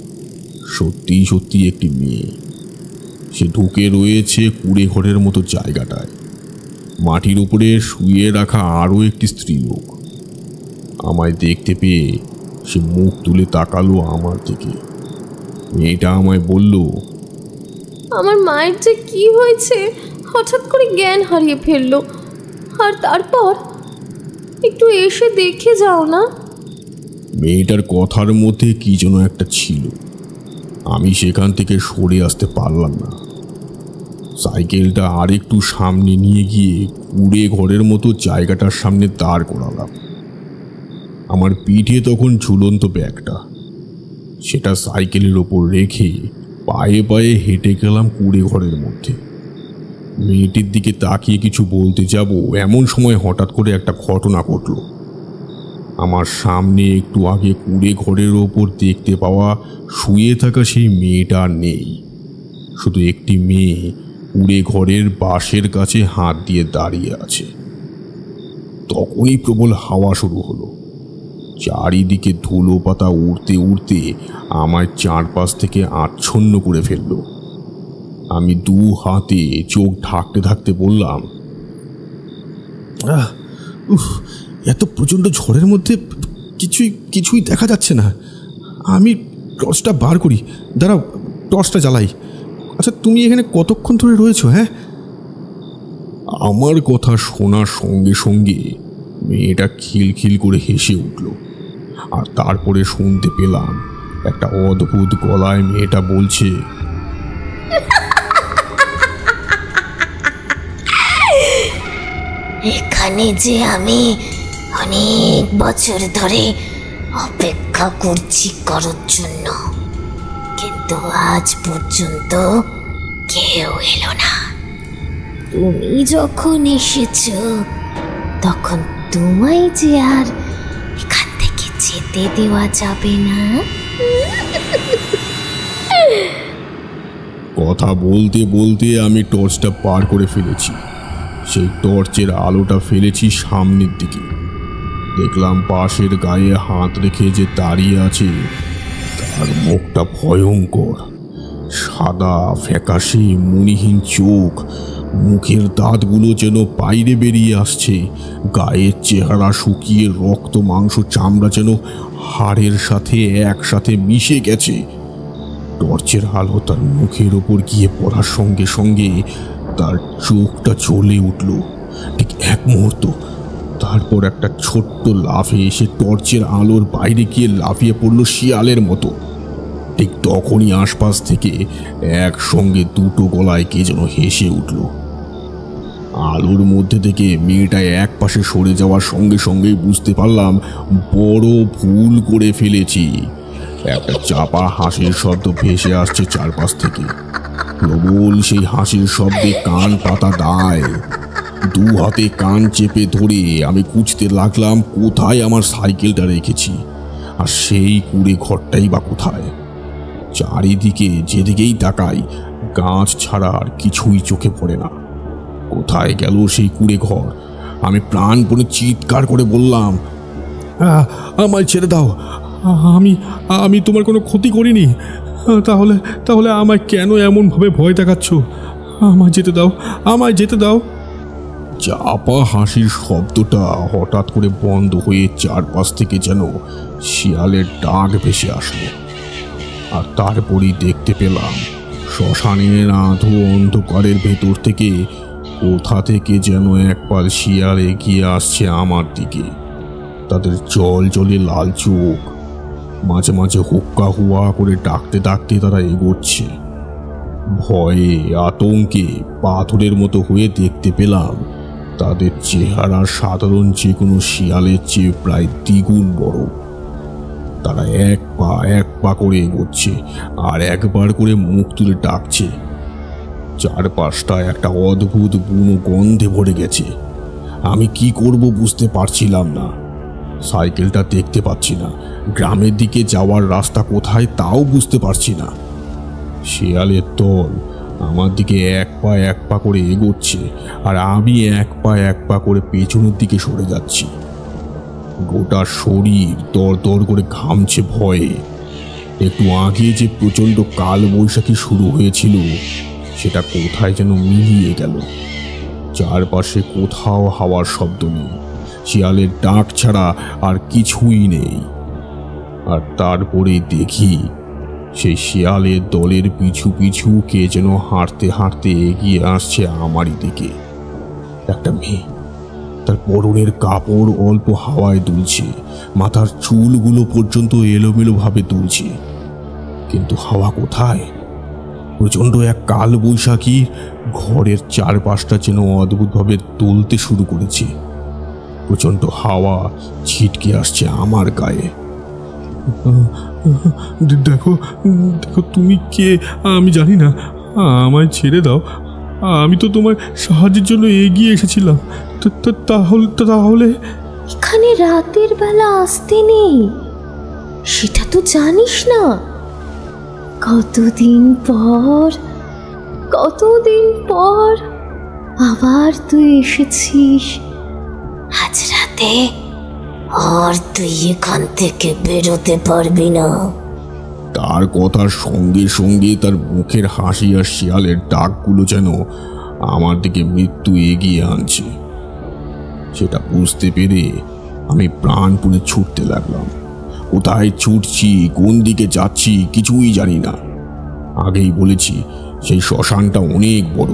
সত্যি সত্যি একটি মেয়ে। সে ঢুকে রয়েছে কুড়ে ঘরের মতো জায়গাটায়। মাটির উপরে শুয়ে রাখা আরও একটি স্ত্রীলোক। আমায় দেখতে পেয়ে সে মুখ তুলে তাকালো আমার দিকে। মেয়েটা আমায় বলল, আমার মায়ের যে কি হয়েছে, হঠাৎ করে জ্ঞান হারিয়ে ফেললো। আর তারপর একটু এসে দেখে যাও না। মেয়েটার কথার মধ্যে কি যেন একটা ছিল। আমি সেখান থেকে সরে আসতে পারলাম না। সাইকেলটা আরেকটু সামনে নিয়ে গিয়ে কুড়ে ঘরের মতো জায়গাটার সামনে দাঁড় করালাম। আমার পিঠে তখন ঝুলন্ত ব্যাগটা, সেটা সাইকেলের ওপর রেখে পায়ে পায়ে হেঁটে গেলাম কুড়ে ঘরের মধ্যে। মেয়েটির দিকে তাকিয়ে কিছু বলতে যাব এমন সময় হঠাৎ করে একটা ঘটনা ঘটল। আমার সামনে একটু আগে কুড়ে ঘরের ওপর দেখতে পাওয়া শুয়ে থাকা সেই মেয়েটা নেই। শুধু একটি মেয়ে কুড়ে ঘরের বাঁশের কাছে হাত দিয়ে দাঁড়িয়ে আছে। তখনই প্রবল হাওয়া শুরু হলো। চারিদিকে ধুলো পাতা উড়তে উড়তে আমার চারপাশ থেকে আচ্ছন্ন করে ফেলল। আমি দু হাতে চোখ ঢাকতে ঢাকতে বললাম, এত প্রচণ্ড ঝড়ের মধ্যে কিছুই দেখা যাচ্ছে না। আমি টর্চটা বার করি, দাঁড়াও টর্চটা জ্বালাই। আচ্ছা, তুমি এখানে কতক্ষণ ধরে রয়েছো? হ্যাঁ। আমার কথা শোনার সঙ্গে সঙ্গে মেয়েটা খিলখিল করে হেসে উঠল। আর তারপরে শুনতে পেলাম একটা অদ্ভুত গলায় মেয়েটা বলছে, এখানে যে আমি অনেক বছর ধরে অপেক্ষা করছি কারোর জন্য, কিন্তু আজ পর্যন্ত কেউ এলো না। তুমি যখন এসেছো তখন তোমায় যে আর এখান থেকে যেতে দেওয়া যাবে না। কথা বলতে বলতে আমি টর্চটা পার করে ফেলেছি। সেই টর্চের আলোটা ফেলেছি সামনের দিকে। দেখলাম পাশের গায়ে হাত রেখে যে দাঁড়িয়ে আছে তার মুখটা ভয়ঙ্কর, সাদা ফ্যাকাশে মণিহীন চোখ, মুখের দাঁতগুলো যেন বাইরে বেরিয়ে আসছে, গায়ের চেহারা শুকিয়ে রক্ত মাংস চামড়া যেন হাড়ের সাথে একসাথে মিশে গেছে। টর্চের আলো তার মুখের ওপর গিয়ে পড়ার সঙ্গে সঙ্গে তার চোখটা জ্বলে উঠল ঠিক এক মুহূর্ত। তারপর একটা ছোট্ট লাফে এসে টর্চের আলোর বাইরে গিয়ে লাফিয়ে পড়ল শিয়ালের মতো। ঠিক তখনই আশপাশ থেকে একসঙ্গে দুটো গলায় কে যেন হেসে উঠল। আলোর মধ্যে থেকে মেয়েটা এক পাশে সরে যাওয়ার সঙ্গে সঙ্গেই বুঝতে পারলাম বড় ভুল করে ফেলেছি। একটা চাপা হাসির শব্দ ভেসে আসছে চারপাশ থেকে। প্রবল সেই হাসির শব্দে কান পাতা দায়। দু হাতে কান চেপে ধরে আমি খুঁজতে লাগলাম কোথায় আমার সাইকেলটা রেখেছি, আর সেই কুড়ে ঘরটাই বা কোথায়। চারিদিকে যেদিকেই তাকাই গাছ ছাড়া আর কিছুই চোখে পড়ে না। কোথায় গেল সেই কুড়ে ঘর? আমি প্রাণপণে চিৎকার করে বললাম, আমায় ছেড়ে দাও, আমি তোমার কোনো ক্ষতি করিনি। তাহলে আমায় কেন এমনভাবে ভয় দেখাচ্ছ? আমায় যেতে দাও, আমায় যেতে দাও। চাপা হাসির শব্দটা হঠাৎ করে বন্ধ হয়ে চারপাশ থেকে যেন শিয়ালের ডাক ভেসে আসলো। আর তারপরেই দেখতে পেলাম শ্মশানের আধো অন্ধকারের ভেতর থেকে কোথা থেকে যেন একপাল শিয়াল এগিয়ে আসছে আমার দিকে। তাদের জল জলে লাল চোখ, মাঝে মাঝে হুক্কা হুয়া করে ডাকতে ডাকতে তারা এগোচ্ছে। ভয়ে আতঙ্কে পাথরের মতো হয়ে দেখতে পেলাম তাদের চেহারা সাধারণ যে কোনো শিয়ালের চেয়ে প্রায় দ্বিগুণ বড়। তারা এক পা করে এগোচ্ছে আর একবার করে মুখ তুলে ডাকছে। চারপাশটা একটা অদ্ভুত বুনো গন্ধে ভরে গেছে। আমি কি করব বুঝতে পারছিলাম না। সাইকেলটা দেখতে পাচ্ছি না, গ্রামের দিকে যাওয়ার রাস্তা কোথায় তাও বুঝতে পারছি না। শিয়ালের দল আমার দিকে এক পা করে এগোচ্ছে আর আমি এক পা করে পেছনের দিকে সরে যাচ্ছি। গোটা শরীর দর করে ঘামছে ভয়ে। একটু আগে যে প্রচণ্ড কালবৈশাখী শুরু হয়েছিল সেটা কোথায় যেন মিলিয়ে গেল। চারপাশে কোথাও হাওয়ার শব্দ নেই, শিয়ালের ডাক ছাড়া আর কিছুই নেই। আর তারপরে দেখি সেই শিয়ালের দলের পিছু পিছু কে যেন হাঁটতে হাঁটতে এগিয়ে আসছে আমারই দিকে। একটা মেয়ে, তার পরনের কাপড় অল্প হাওয়ায় দুলছে, মাথার চুলগুলো পর্যন্ত এলোমেলো ভাবে দুলছে, কিন্তু হাওয়া কোথায়? প্রচণ্ড এক কাল বৈশাখী ঘরের চারপাশটা যেন অদ্ভুতভাবে দুলতে শুরু করেছে। প্রচণ্ড হাওয়া ছিটকে আসছে আমার গায়ে। দেখো দেখো, তুমি কে আমি জানি না, আমায় ছেড়ে দাও। আমি তো তোমার সাহায্যের জন্য এগিয়ে এসেছিলাম। তাহলে এখানে রাতের বেলা আসতে নেই, সেটা তো জানিস না? কতদিন পর আবার তুই এসেছিস। আজ রাতে আর তুই এখান থেকে বেরোতে পারবি না। তার কথার সঙ্গে সঙ্গে তার মুখের হাসি আর শিয়ালের ডাকগুলো যেন আমার দিকে মৃত্যু এগিয়ে আনছে। সেটা বুঝতে পেরে আমি প্রাণপণে ছুটতে লাগলাম। কোথায় ছুটছি, কোন দিকে যাচ্ছি কিছুই জানি না। আগেই বলেছি, সেই শ্মশানটা অনেক বড়।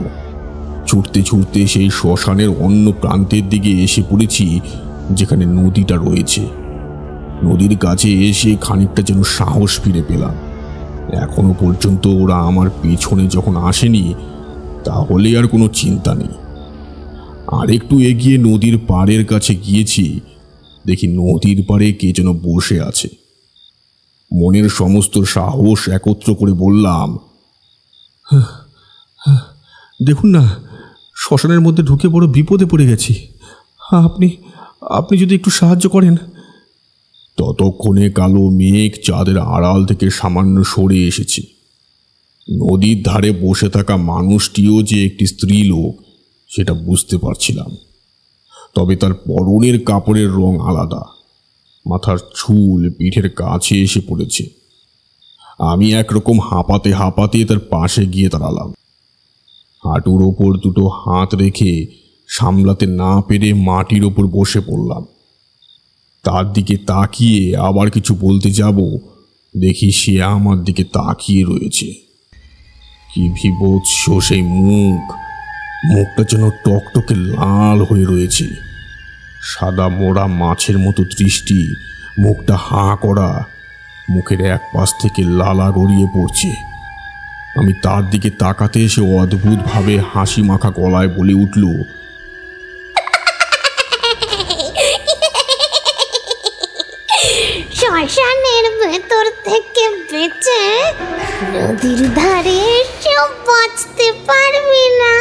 ছুটতে ছুটতে সেই শ্মশানের অন্য প্রান্তের দিকে এসে পড়েছি, যেখানে নদীটা রয়েছে। নদীর কাছে এসে খানিকটা যেন সাহস ফিরে পেলাম। এখনো পর্যন্ত ওরা আমার পেছনে যখন আসেনি, তাহলে আর কোনো চিন্তা নেই। আরেকটু এগিয়ে নদীর পাড়ের কাছে গিয়েছি, দেখি নদীর পাড়ে কে যেন বসে আছে। মনের সমস্ত সাহস একত্র করে বললাম, দেখুন না, শ্মশানের মধ্যে ঢুকে বড় বিপদে পড়ে গেছি। আপনি যদি একটু সাহায্য করেন। ততক্ষণে কালো মেঘ চাঁদের আড়াল থেকে সামান্য সরে এসেছে। নদীর ধারে বসে থাকা মানুষটিও যে একটি স্ত্রী লোক সেটা বুঝতে পারছিলাম। তবে তার পরনের কাপড়ের রং আলাদা, মাথার চুল পিঠের কাছে এসে পড়েছে। আমি একরকম হাঁপাতে হাঁপাতে তার পাশে গিয়ে দাঁড়ালাম। হাঁটুর ওপর দুটো হাত রেখে সামলাতে না পেরে মাটির ওপর বসে পড়লাম। তার দিকে তাকিয়ে আবার কিছু বলতে যাব, দেখি সে আমার দিকে তাকিয়ে রয়েছে। কি বিভৎস সেই মুখটা যেন টকটকে লাল হয়ে রয়েছে। সাদা মোড়া মাছের মতো দৃষ্টি, মুখটা হাঁ করা, মুখের এক পাশ থেকে লালা গড়িয়ে পড়ছে। আমি তার দিকে তাকাতে এসে অদ্ভুতভাবে হাসি মাখা গলায় বলে উঠল, শ্মশানের ভেতর থেকে বেঁচে নদীর ধারে এসেও বাঁচতে পারবি না।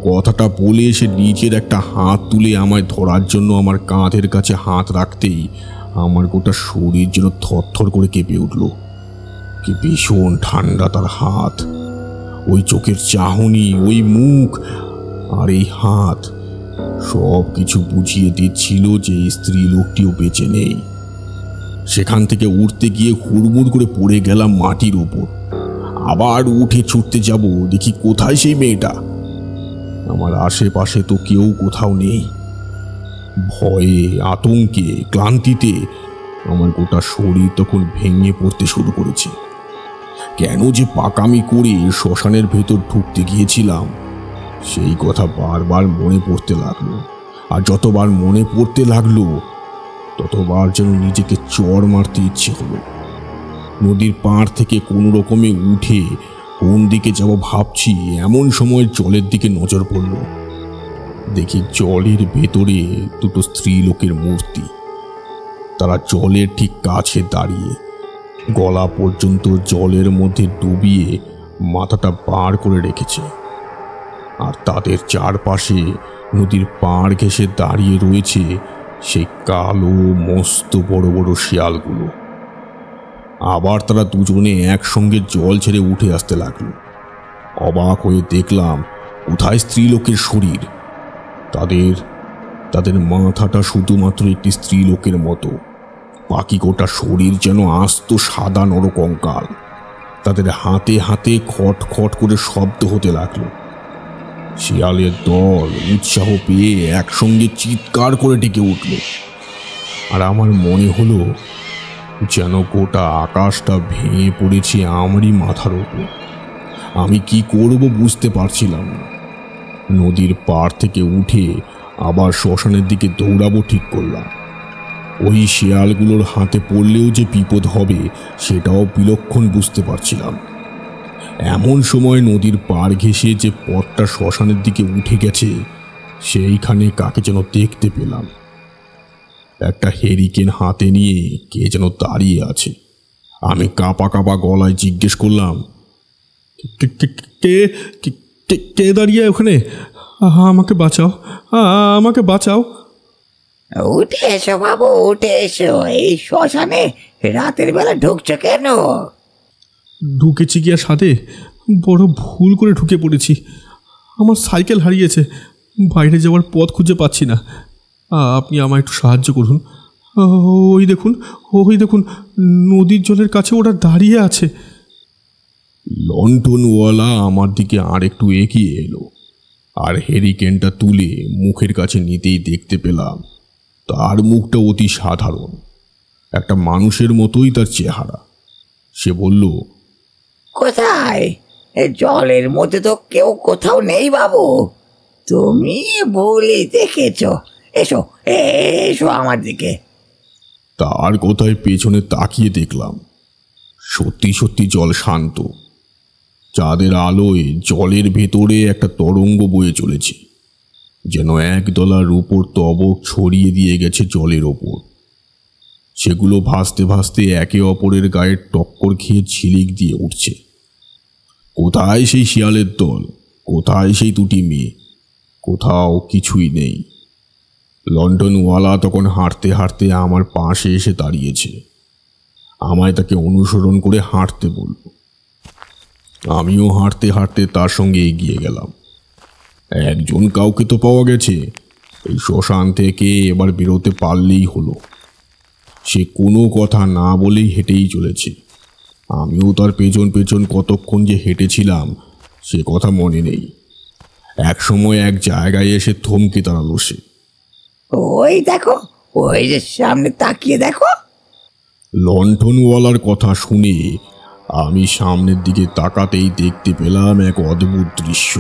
কথাটা বলে সে নিজের একটা হাত তুলে আমায় ধরার জন্য আমার কাঁধের কাছে হাত রাখতেই আমার গোটা শরীর যেন থরথর করে কেঁপে উঠল। কি ভীষণ ঠান্ডা তার হাত, ওই চোখের চাহনি, ওই মুখ আর এই হাত, সব কিছু বুঝিয়ে দিচ্ছিল যে স্ত্রী লোকটিও বেঁচে নেই। সেখান থেকে উঠতে গিয়ে হুড়মুড় করে পড়ে গেলাম মাটির উপর। আবার উঠে ছুটতে যাব, দেখি কোথায় সেই মেয়েটা। আমার আশেপাশে তো কেউ কোথাও নেই। ভয়ে, আতঙ্কে, ক্লান্তিতে আমার গোটা শরীর তখন ভেঙে পড়তে শুরু করেছে। কেন যে পাকামি করে শ্মশানের ভেতর ঢুকতে গিয়েছিলাম সেই কথা বারবার মনে পড়তে লাগলো। আর যতবার মনে পড়তে লাগলো ততবার যেন নিজেকে চড় মারতে ইচ্ছে হলো। নদীর পাড় থেকে কোনো রকমে উঠে কোন দিকে যাব ভাবছি, এমন সময় জলের দিকে নজর পড়ল। দেখি জলের ভেতরে দুটো স্ত্রী লোকের মূর্তি। তারা জলের ঠিক কাছে দাঁড়িয়ে, গলা পর্যন্ত জলের মধ্যে ডুবিয়ে মাথাটা বার করে রেখেছে। আর তাদের চারপাশে নদীর পাড় ঘেঁষে দাঁড়িয়ে রয়েছে সেই কালো মস্ত বড় বড় শিয়ালগুলো। আবার তারা দুজনে একসঙ্গে জল ছেড়ে উঠে আসতে লাগলো। অবাক হয়ে দেখলাম কোথায় স্ত্রীলোকের শরীর। তাদের মাথাটা শুধুমাত্র একটি স্ত্রীলোকের মতো, বাকি গোটা শরীর যেন আস্ত সাদা নরকঙ্কাল। তাদের হাতে হাতে খট খট করে শব্দ হতে লাগলো। শিয়ালের দল উৎসাহ পেয়ে একসঙ্গে চিৎকার করে ডেকে উঠল। আর আমার মনে হলো যেন গোটা আকাশটা ভেঙে পড়েছে আমারই মাথার ওপর। আমি কি করব বুঝতে পারছিলাম না। নদীর পাড় থেকে উঠে আবার শ্মশানের দিকে দৌড়াবো ঠিক করলাম। ওই শিয়ালগুলোর হাতে পড়লেও যে বিপদ হবে সেটাও বিলক্ষণ বুঝতে পারছিলাম। এমন সময় নদীর পাড় ঘেঁষে যে পথটা শ্মশানের দিকে উঠে গেছে সেইখানে কাকে যেন দেখতে পেলাম। একটা হেরিকেন হাতে নিয়ে কে যেন দাঁড়িয়ে আছে। আমি কাঁপা কাঁপা গলায় জিজ্ঞেস করলাম, কে কে কে দাঁড়িয়ে ওখানে? আমাকে বাঁচাও, আমাকে বাঁচাও। উঠে এসো বাবু, উঠে এসো। এই শ্মশানে রাতের বেলা ঢুকছো কেন? ঢুকেছি কি আর সাথে? বড় ভুল করে ঢুকে পড়েছি। আমার সাইকেল হারিয়েছে, বাইরে যাওয়ার পথ খুঁজে পাচ্ছি না। আপনি আমায় একটু সাহায্য করুন। ওই দেখুন, ওই দেখুন, নদীর জলের কাছে ওরা দাঁড়িয়ে আছে। লন্ঠনওয়ালা আমার দিকে আর একটু এগিয়ে এলো, আর হেরিকেনটা তুলে মুখের কাছে নিতেই দেখতে পেলাম তার মুখটা অতি সাধারণ, একটা মানুষের মতোই তার চেহারা। সে বলল, কোথায়? জলের মধ্যে তো কেউ কোথাও নেই বাবু, তুমি ভুলই দেখেছ। এসো এসো আমার দিকে। তার কথায় পেছনে তাকিয়ে দেখলাম সত্যি সত্যি জল শান্ত। চাঁদের আলোয় জলের ভেতরে একটা তরঙ্গ বয়ে চলেছে, যেন একদলা রূপোর তবক ছড়িয়ে দিয়ে গেছে জলের ওপর। সেগুলো ভাসতে ভাসতে একে অপরের গায়ে টক্কর খেয়ে ঝিলিক দিয়ে উঠছে। কোথায় সেই শিয়ালের দল? কোথায় সেই দুটি মেয়ে? কোথাও কিছুই নেই। লন্ডনওয়ালা তখন হাঁটতে হাঁটতে আমার পাশে এসে দাঁড়িয়েছে। আমায় তাকে অনুসরণ করে হাঁটতে বলল। আমিও হাঁটতে হাঁটতে তার সঙ্গে এগিয়ে গেলাম। একজন কাউকে তো পাওয়া গেছে, এই শ্মশান থেকে এবার বেরোতে পারলেই হলো। সে কোনো কথা না বলেই হেঁটেই চলেছে। আমিও তার পেছন পেছন কতক্ষণ যে হেঁটেছিলাম সে কথা মনে নেই। এক সময় এক জায়গায় এসে থমকে দাঁড়ালো সে। ওই দেখো, ওই যে সামনে তাকিয়ে দেখো। লণ্ঠনওয়ালার কথা শুনে আমি সামনের দিকে তাকাতেই দেখতে পেলাম এক অদ্ভুত দৃশ্য।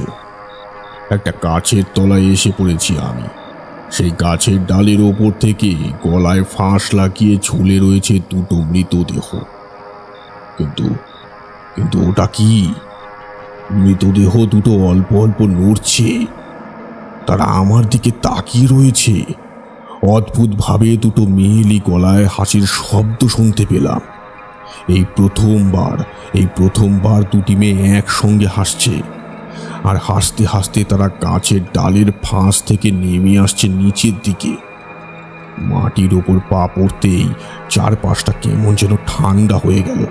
একটা গাছের তলায় এসে পড়েছি আমি। সেই গাছের ডালের ওপর থেকে গলায় ফাঁস লাগিয়ে ঝুলে রয়েছে দুটো মৃতদেহ। কিন্তু কিন্তু ওটা কি? মৃতদেহ দুটো অল্প অল্প নড়ছে, তারা আমার দিকে তাকিয়ে রয়েছে। অদ্ভুতভাবে দুটো মেয়েলি গলায় হাসির শব্দ শুনতে পেলাম। এই প্রথমবার দুটি মেয়ে একসঙ্গে হাসছে, আর হাসতে হাসতে তারা গাছের ডালের ফাঁস থেকে নেমে আসছে নিচের দিকে। মাটির ওপর পা পড়তেই চারপাশটা কেমন যেন ঠান্ডা হয়ে গেল।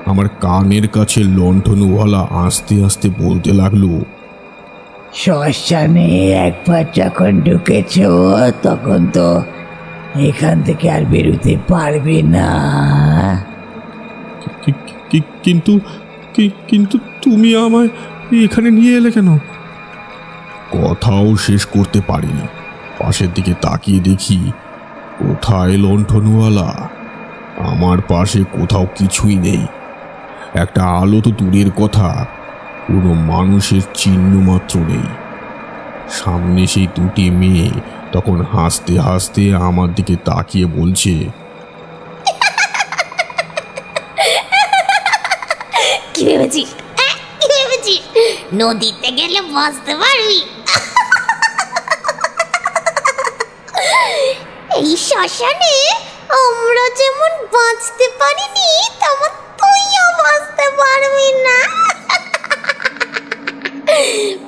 আমার কানের কাছে লণ্ঠনওয়ালা আস্তে আস্তে বলতে লাগলো, শ্মশানে একবার যখন ঢুকেছ তখন তো এখান থেকে আর বেরোতে পারবে না। কিন্তু কিন্তু তুমি আমায় এখানে নিয়ে এলে কেন? কথাও শেষ করতে পারিনি। পাশের দিকে তাকিয়ে দেখি কোথায় লণ্ঠনওয়ালা। আমার পাশে কোথাও কিছুই নেই। একটা আলো তো দূরের কথা, কোনো মানুষের চিহ্ন মাত্র নেই। সামনে সেই দুটি মেয়ে তখন হাসতে হাসতে আমার দিকে তাকিয়ে বলছে, কি ভেবেছিস? কি ভেবেছিস নদীতে গেলে বাঁচতে পারবি? এই শ্মশানে আমরা যেমন বাঁচতে পারিনি তেমন তুইও বাঁচতে পারবি না।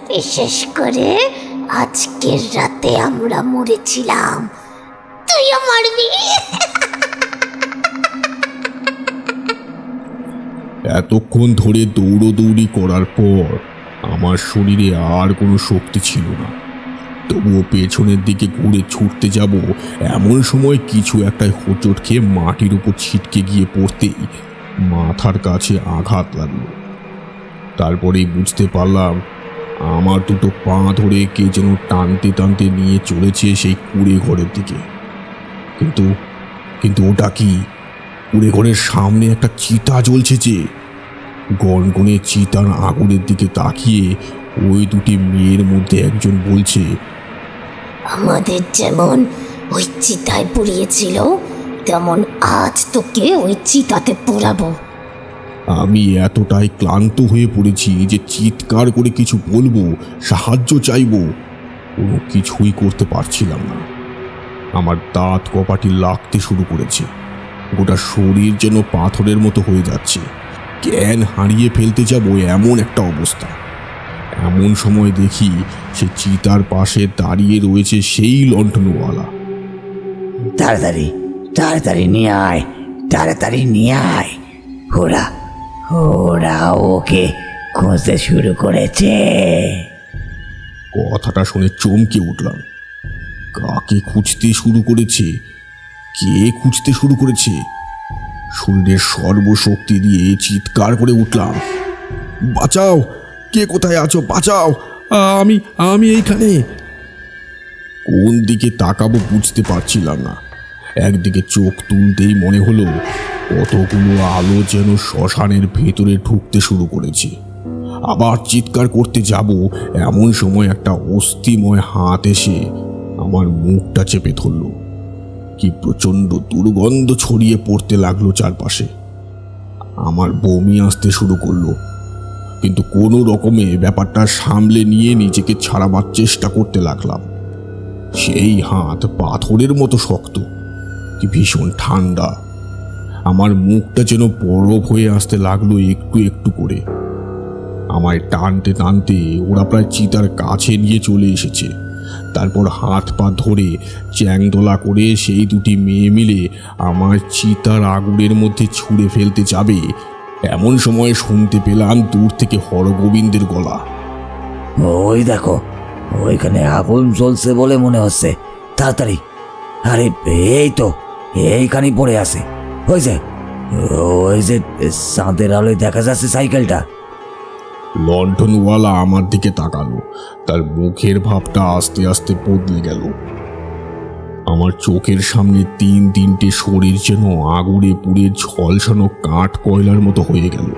বিশেষ করে আজকের রাতে আমরা মরেছিলাম, তুইও মরবি। এতক্ষণ ধরে দৌড়োদৌড়ি করার পর আমার শরীরে আর কোনো শক্তি ছিল না। তবুও পেছনের দিকে ঘুরে ছুটতে যাব এমন সময় কিছু একটা হোঁচট খেয়ে মাটির উপর ছিটকে গিয়ে পড়তেই মাথার কাছে আঘাত লাগলো। তারপরেই বুঝতে পারলাম আমার দুটো পা ধরে কে যেন টানতে টানতে নিয়ে চলেছে সেই কুঁড়ে ঘরের দিকে। কিন্তু কিন্তু ওটা কি? কুঁড়ে ঘরের সামনে একটা চিতা জ্বলছে যে। গনগনে চিতার আগুনের দিকে তাকিয়ে ওই দুটি মেয়ের মধ্যে একজন বলছে, আমাদের যেমন ওই চিতায় পুড়িয়েছিল, তেমন আজ তোকে ওই চিতাতে পোড়াবো। আমি এতটাই ক্লান্ত হয়ে পড়েছি যে চিৎকার করে কিছু বলবো, সাহায্য চাইবো, কোনো কিছুই করতে পারছিলাম না। আমার দাঁত কপাটি লাগতে শুরু করেছে, গোটা শরীর যেন পাথরের মতো হয়ে যাচ্ছে, জ্ঞান হারিয়ে ফেলতে যাব এমন একটা অবস্থা। এমন সময় দেখি সে চিতার পাশে দাঁড়িয়ে রয়েছে সেই লণ্ঠনওয়ালা। তাড়াতাড়ি তাড়াতাড়ি নিয়ে আয়, তাড়াতাড়ি নিয়ে আয়। ওরা ওরা ওকে খুঁজতে শুরু করেছে। কথাটা শুনে চমকে উঠলাম। কাকে খুঁজতে শুরু করেছে? কে খুঁজতে শুরু করেছে? শরীরের সর্বশক্তি দিয়ে চিৎকার করে উঠলাম, বাঁচাও! কে কোথায় আছো? বাঁচাও! আমি আমি এইখানে। কোন দিকে তাকাবো বুঝতে পারছিলাম না। একদিকে চোখ তুলতেই মনে হলো কতগুলো আলো যেন শ্মশানের ভেতরে ঢুকতে শুরু করেছে। আবার চিৎকার করতে যাব এমন সময় একটা অস্থিময় হাত এসে আমার মুখটা চেপে ধরল। কি প্রচণ্ড দুর্গন্ধ ছড়িয়ে পড়তে লাগলো চারপাশে। আমার বমি আসতে শুরু করলো, কিন্তু কোনো রকমে ব্যাপারটা সামলে নিয়ে নিজেকে ছাড়াবার চেষ্টা করতে লাগলাম। সেই হাত পাথরের মতো শক্ত, কি ভীষণ ঠান্ডা। আমার মুখটা যেন বরফ হয়ে আসতে লাগলো একটু একটু করে। আমায় টানতে টানতে ওরা প্রায় চিতার কাছে নিয়ে চলে এসেছে। তারপর হাত পা ধরে চ্যাংদোলা করে সেই দুটি মেয়ে মিলে আমার চিতার আগুনের মধ্যে ছুঁড়ে ফেলতে যাবে এমন সময় শুনতে পেলাম দূর থেকে হরগোবিন্দের গলা। ওই দেখো, ওইখানে আগুন জ্বলছে বলে মনে হচ্ছে, তাড়াতাড়ি। আরে এই তো এইখানেই পড়ে আছে। ওই যে চাঁদের আলোয় দেখা যাচ্ছে সাইকেলটা। লণ্ঠনওয়ালা আমার দিকে তাকালো, তার মুখের ভাবটা আস্তে আস্তে বদলে গেল। আমার চোখের সামনে তিনটে শরীর যেন আগুনে পুড়ে ঝলসানো কাঠ কয়লার মতো হয়ে গেল।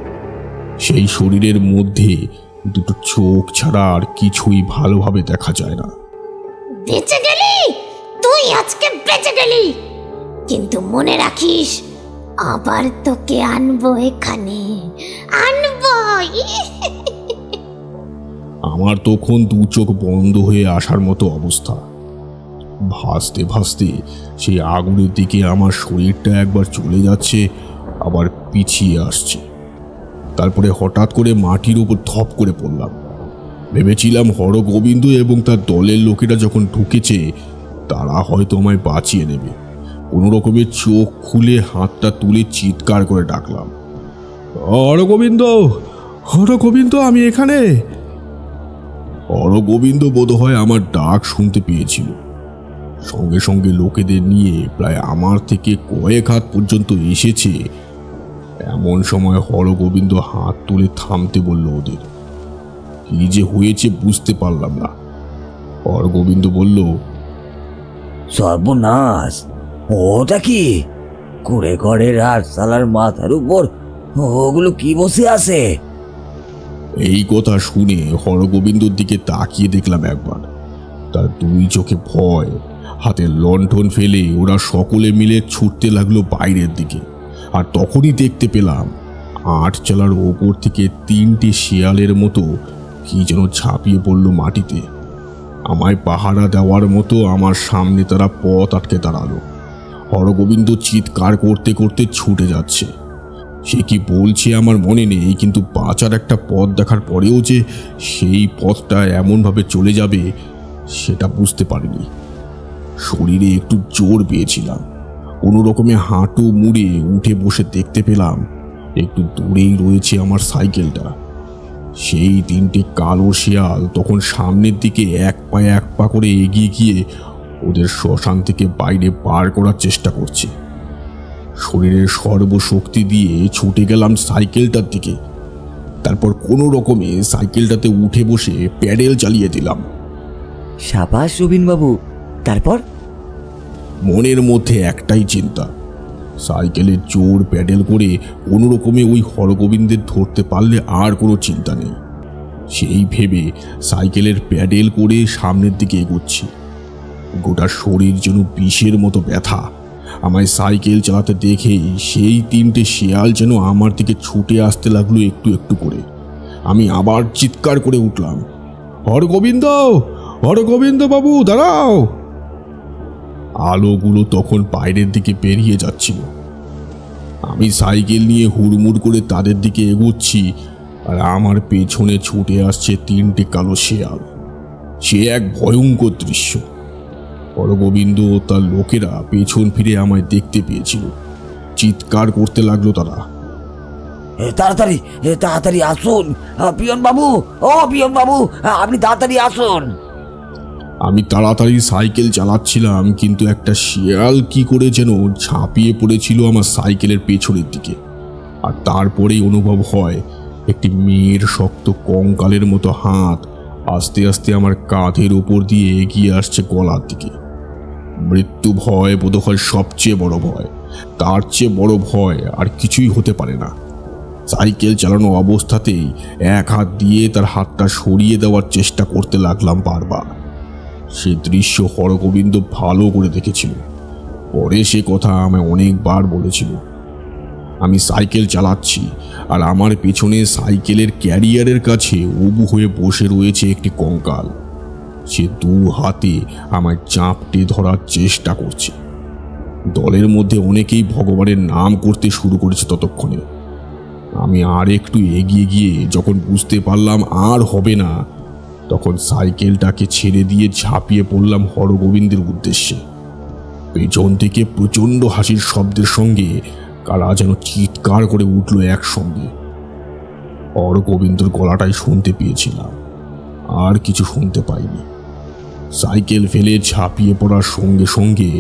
সেই শরীরের মধ্যে দুটো চোখ ছাড়া আর কিছুই ভালোভাবে দেখা যায় না। বেঁচে গেলি তুই, আজকে বেঁচে গেলি, কিন্তু মনে রাখিস আবার তোকে আনবো এখানে, আনবো। আমার তখন দু চোখ বন্ধ হয়ে আসার মতো অবস্থা। ভাসতে ভাসতে সেই আগুনের দিকে আমার শরীরটা একবার চলে যাচ্ছে, আবার পিছিয়ে আসছে। তারপরে হঠাৎ করে মাটির উপর ধপ করে পড়লাম। ভেবেছিলাম হরগোবিন্দ এবং তার দলের লোকেরা যখন ঢুকেছে তারা হয়তো আমায় বাঁচিয়ে নেবে। কোনো রকমের চোখ খুলে হাতটা তুলে চিৎকার করে ডাকলাম, হরগোবিন্দ, হরগোবিন্দ, আমি এখানে। হরগোবিন্দ বোধহয় আমার ডাক শুনতে পেয়েছিল। সঙ্গে সঙ্গে লোকেদের নিয়ে প্রায় আমার থেকে কয়েক হাত পর্যন্ত এসেছে। এমন সময় হরগোবিন্দ হাত তুলে থামতে বলল ওদের। কি যে হয়েছে বুঝতে পারলাম না। হরগোবিন্দ বলল, সর্বনাশ, ওটা কি? কুড়ে ঘরের আর সালার মাথার উপর ওগুলো কি বসে আছে? এই কথা শুনে হরগোবিন্দর দিকে তাকিয়ে দেখলাম একবার। তার দুই চোখে ভয়। হাতে লণ্ঠন ফেলে ওরা সকলে মিলে ছুটতে লাগলো বাইরের দিকে। আর তখনই দেখতে পেলাম আটচালার ওপর থেকে তিনটে শিয়ালের মতো কি যেন ঝাঁপিয়ে পড়ল মাটিতে। আমায় পাহারা দেওয়ার মতো আমার সামনে তারা পথ আটকে দাঁড়ালো। হরগোবিন্দ চিৎকার করতে করতে ছুটে যাচ্ছে। সে কি বলছে আমার মনে নেই, কিন্তু বাঁচার একটা পথ দেখার পরেও যে সেই পথটা এমনভাবে চলে যাবে সেটা বুঝতে পারিনি। শরীরে একটু জোর পেয়েছিলাম। কোনো রকমে হাঁটু মুড়ে উঠে বসে দেখতে পেলাম একটু দূরেই রয়েছে আমার সাইকেলটা। সেই তিনটে কালো শিয়াল তখন সামনের দিকে এক পা করে এগিয়ে গিয়ে ওদের শ্মশান থেকে বাইরে বার করার চেষ্টা করছে। শরীরের সর্বশক্তি দিয়ে ছুটে গেলাম সাইকেলটার দিকে। তারপর কোনো রকমে সাইকেলটাতে উঠে বসে প্যাডেল চালিয়ে দিলাম। সাবাস রবিনবাবু। তারপর? মনের মধ্যে একটাই চিন্তা, সাইকেলের জোর প্যাডেল করে কোনো রকমে ওই হরগোবিন্দের ধরতে পারলে আর কোনো চিন্তা নেই। সেই ভেবে সাইকেলের প্যাডেল করে সামনের দিকে এগোচ্ছি। গোটা শরীর যেন বিষের মতো ব্যথা। আমায় সাইকেল চালাতে দেখেই সেই 3টে শিয়াল যেন আমার দিকে ছুটে আসতে লাগলো একটু একটু করে। আমি আবার চিৎকার করে উঠলাম, হরগোবিন্দ, হরগোবিন্দ বাবু দাঁড়াও! আলোগুলো তখন বাইরের দিকে বেরিয়ে যাচ্ছিল। আমি সাইকেল নিয়ে হুড়মুড় করে তাদের দিকে এগোচ্ছি, আর আমার পেছনে ছুটে আসছে 3টে কালো শেয়াল। সে এক ভয়ঙ্কর দৃশ্য। হরগোবিন্দ ও তার লোকেরা পেছন ফিরে আমায় দেখতে পেয়েছিল। চিৎকার করতে লাগলো তারা, তাড়াতাড়ি তাড়াতাড়ি আসুন পিয়ন বাবু, ও পিয়ন বাবু, আপনি তাড়াতাড়ি আসুন। আমি তাড়াতাড়ি সাইকেল চালাচ্ছিলাম, কিন্তু একটা শিয়াল কি করে যেন ঝাঁপিয়ে পড়েছিল আমার সাইকেলের পেছনের দিকে। আর তারপরেই অনুভব হয় একটি মেয়ের শক্ত কঙ্কালের মতো হাত আস্তে আস্তে আমার কাঁধের উপর দিয়ে এগিয়ে আসছে গলার দিকে। মৃত্যু ভয় বোধহয় সবচেয়ে বড় ভয়। তার চেয়ে বড় ভয় আর কিছুই হতে পারে না। সাইকেল চালানো অবস্থাতেই এক হাত দিয়ে তার হাতটা সরিয়ে দেওয়ার চেষ্টা করতে লাগলাম বারবার। সে দৃশ্য হরগোবিন্দ ভালো করে দেখেছিল। পরে সে কথা আমায় অনেকবার বলেছিল। আমি সাইকেল চালাচ্ছি, আর আমার পেছনে সাইকেলের ক্যারিয়ারের কাছে উবু হয়ে বসে রয়েছে একটি কঙ্কাল। সে 2 হাতে আমায় চাপটে ধরার চেষ্টা করছে। দলের মধ্যে অনেকেই ভগবানের নাম করতে শুরু করেছে ততক্ষণে। আমি আর একটু এগিয়ে গিয়ে যখন বুঝতে পারলাম আর হবে না, তখন সাইকেলটাকে ছেড়ে দিয়ে ঝাঁপিয়ে পড়লাম হরগোবিন্দের উদ্দেশ্যে। পেছন থেকে প্রচণ্ড হাসির শব্দের সঙ্গে কারা যেন চিৎকার করে উঠল একসঙ্গে। হরগোবিন্দর গলাটাই শুনতে পেয়েছিলাম, আর কিছু শুনতে পাইনি। সাইকেল ফেলে ঝাঁপিয়ে পড়ার সঙ্গে সঙ্গে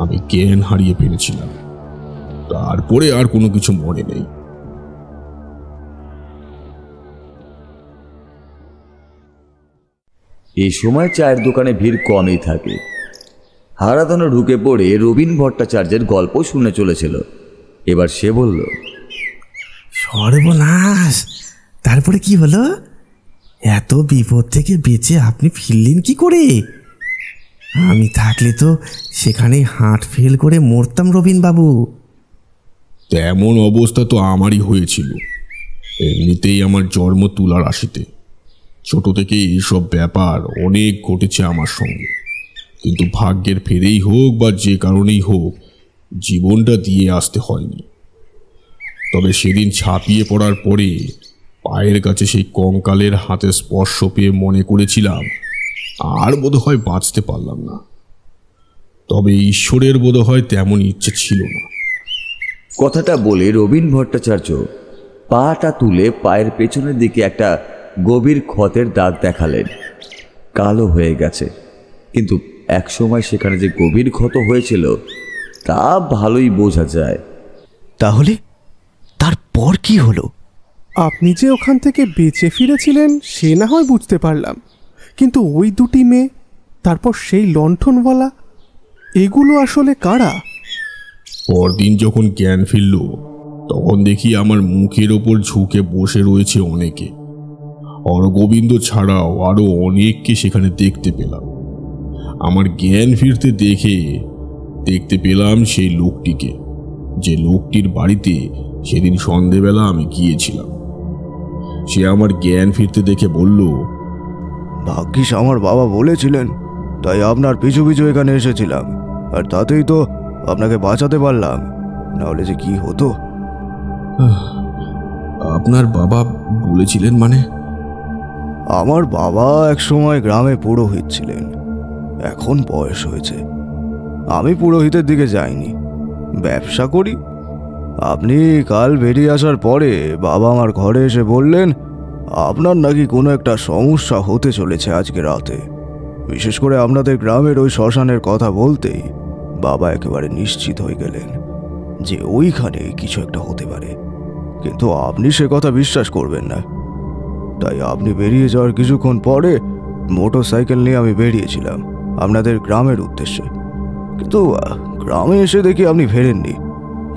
আমি জ্ঞান হারিয়ে ফেলেছিলাম। তারপরে আর কোনো কিছু মনে নেই। এই সময় চায়ের দোকানে ভিড় কমই থাকে। হারাধনও ঢুকে পড়ে রবীন ভট্টাচার্যের গল্প শুনে চলেছিল। এবার সে বলল, সর্বনাশ! তারপরে কি হলো? এত বিপদ থেকে বেঁচে আপনি ফিরলেন কি করে? আমি থাকলে তো সেখানে হার্ট ফেল করে মরতাম রবীন বাবু। তেমন অবস্থা তো আমারই হয়েছিল। এমনিতেই আমার জন্ম তুলা রাশিতে। ছোট থেকে এইসব ব্যাপার অনেক ঘটেছে আমার সঙ্গে, কিন্তু ভাগ্যের ফেরেই হোক বা যে কারণেই হোক জীবনটা দিয়ে আসতে হয়নি। তবে সেদিন ছাপিয়ে পড়ার পরে পায়ের কাছে সেই কঙ্কালের হাতে স্পর্শ পেয়ে মনে করেছিলাম আর বোধহয় বাঁচতে পারলাম না। তবে ঈশ্বরের বোধহয় তেমন ইচ্ছে ছিল না। কথাটা বলে রবীন ভট্টাচার্য পাটা তুলে পায়ের পেছনের দিকে একটা গভীর ক্ষতের দাগ দেখালেন। কালো হয়ে গেছে, কিন্তু একসময় সেখানে যে গভীর ক্ষত হয়েছিল তা ভালোই বোঝা যায়। তাহলে তারপর কি হলো? আপনি যে ওখান থেকে বেঁচে ফিরেছিলেন সে না হয় বুঝতে পারলাম, কিন্তু ওই 2টি মেয়ে, তারপর সেই লণ্ঠনওয়ালা, এগুলো আসলে কারা? পরদিন যখন জ্ঞান ফিরল তখন দেখি আমার মুখের ওপর ঝুঁকে বসে রয়েছে অনেকে। হরগোবিন্দ ছাড়াও আরো অনেককে সেখানে দেখতে পেলাম। আমার জ্ঞান ফিরতে দেখতে পেলাম সেই লোকটিকে, যে লোকটির বাড়িতে সেদিন সন্ধেবেলা আমি গিয়েছিলাম। সে আমার জ্ঞান ফিরতে দেখে বলল, ভাগ্যিস আমার বাবা বলেছিলেন, তাই আপনার পিছু পিছু এখানে এসেছিলাম, আর তাতেই তো আপনাকে বাঁচাতে পারলাম, নাহলে যে কি হতো। আপনার বাবা বলেছিলেন মানে? আমার বাবা একসময় গ্রামে পুরোহিত ছিলেন, এখন বয়স হয়েছে। আমি পুরোহিতের দিকে যাইনি, ব্যবসা করি। আপনি কাল বেরিয়ে আসার পরে বাবা আমার ঘরে এসে বললেন আপনার নাকি কোনো একটা সমস্যা হতে চলেছে আজকে রাতে। বিশেষ করে আপনাদের গ্রামের ওই শ্মশানের কথা বলতেই বাবা একেবারে নিশ্চিত হয়ে গেলেন যে ওইখানে কিছু একটা হতে পারে। কিন্তু আপনি সে কথা বিশ্বাস করবেন না, তাই আপনি বেরিয়ে যাওয়ার কিছুক্ষণ পরে মোটর সাইকেল নিয়ে আমি বেরিয়েছিলাম আপনাদের গ্রামের উদ্দেশ্যে। কিন্তু গ্রামে এসে দেখি আপনি ফেরেননি।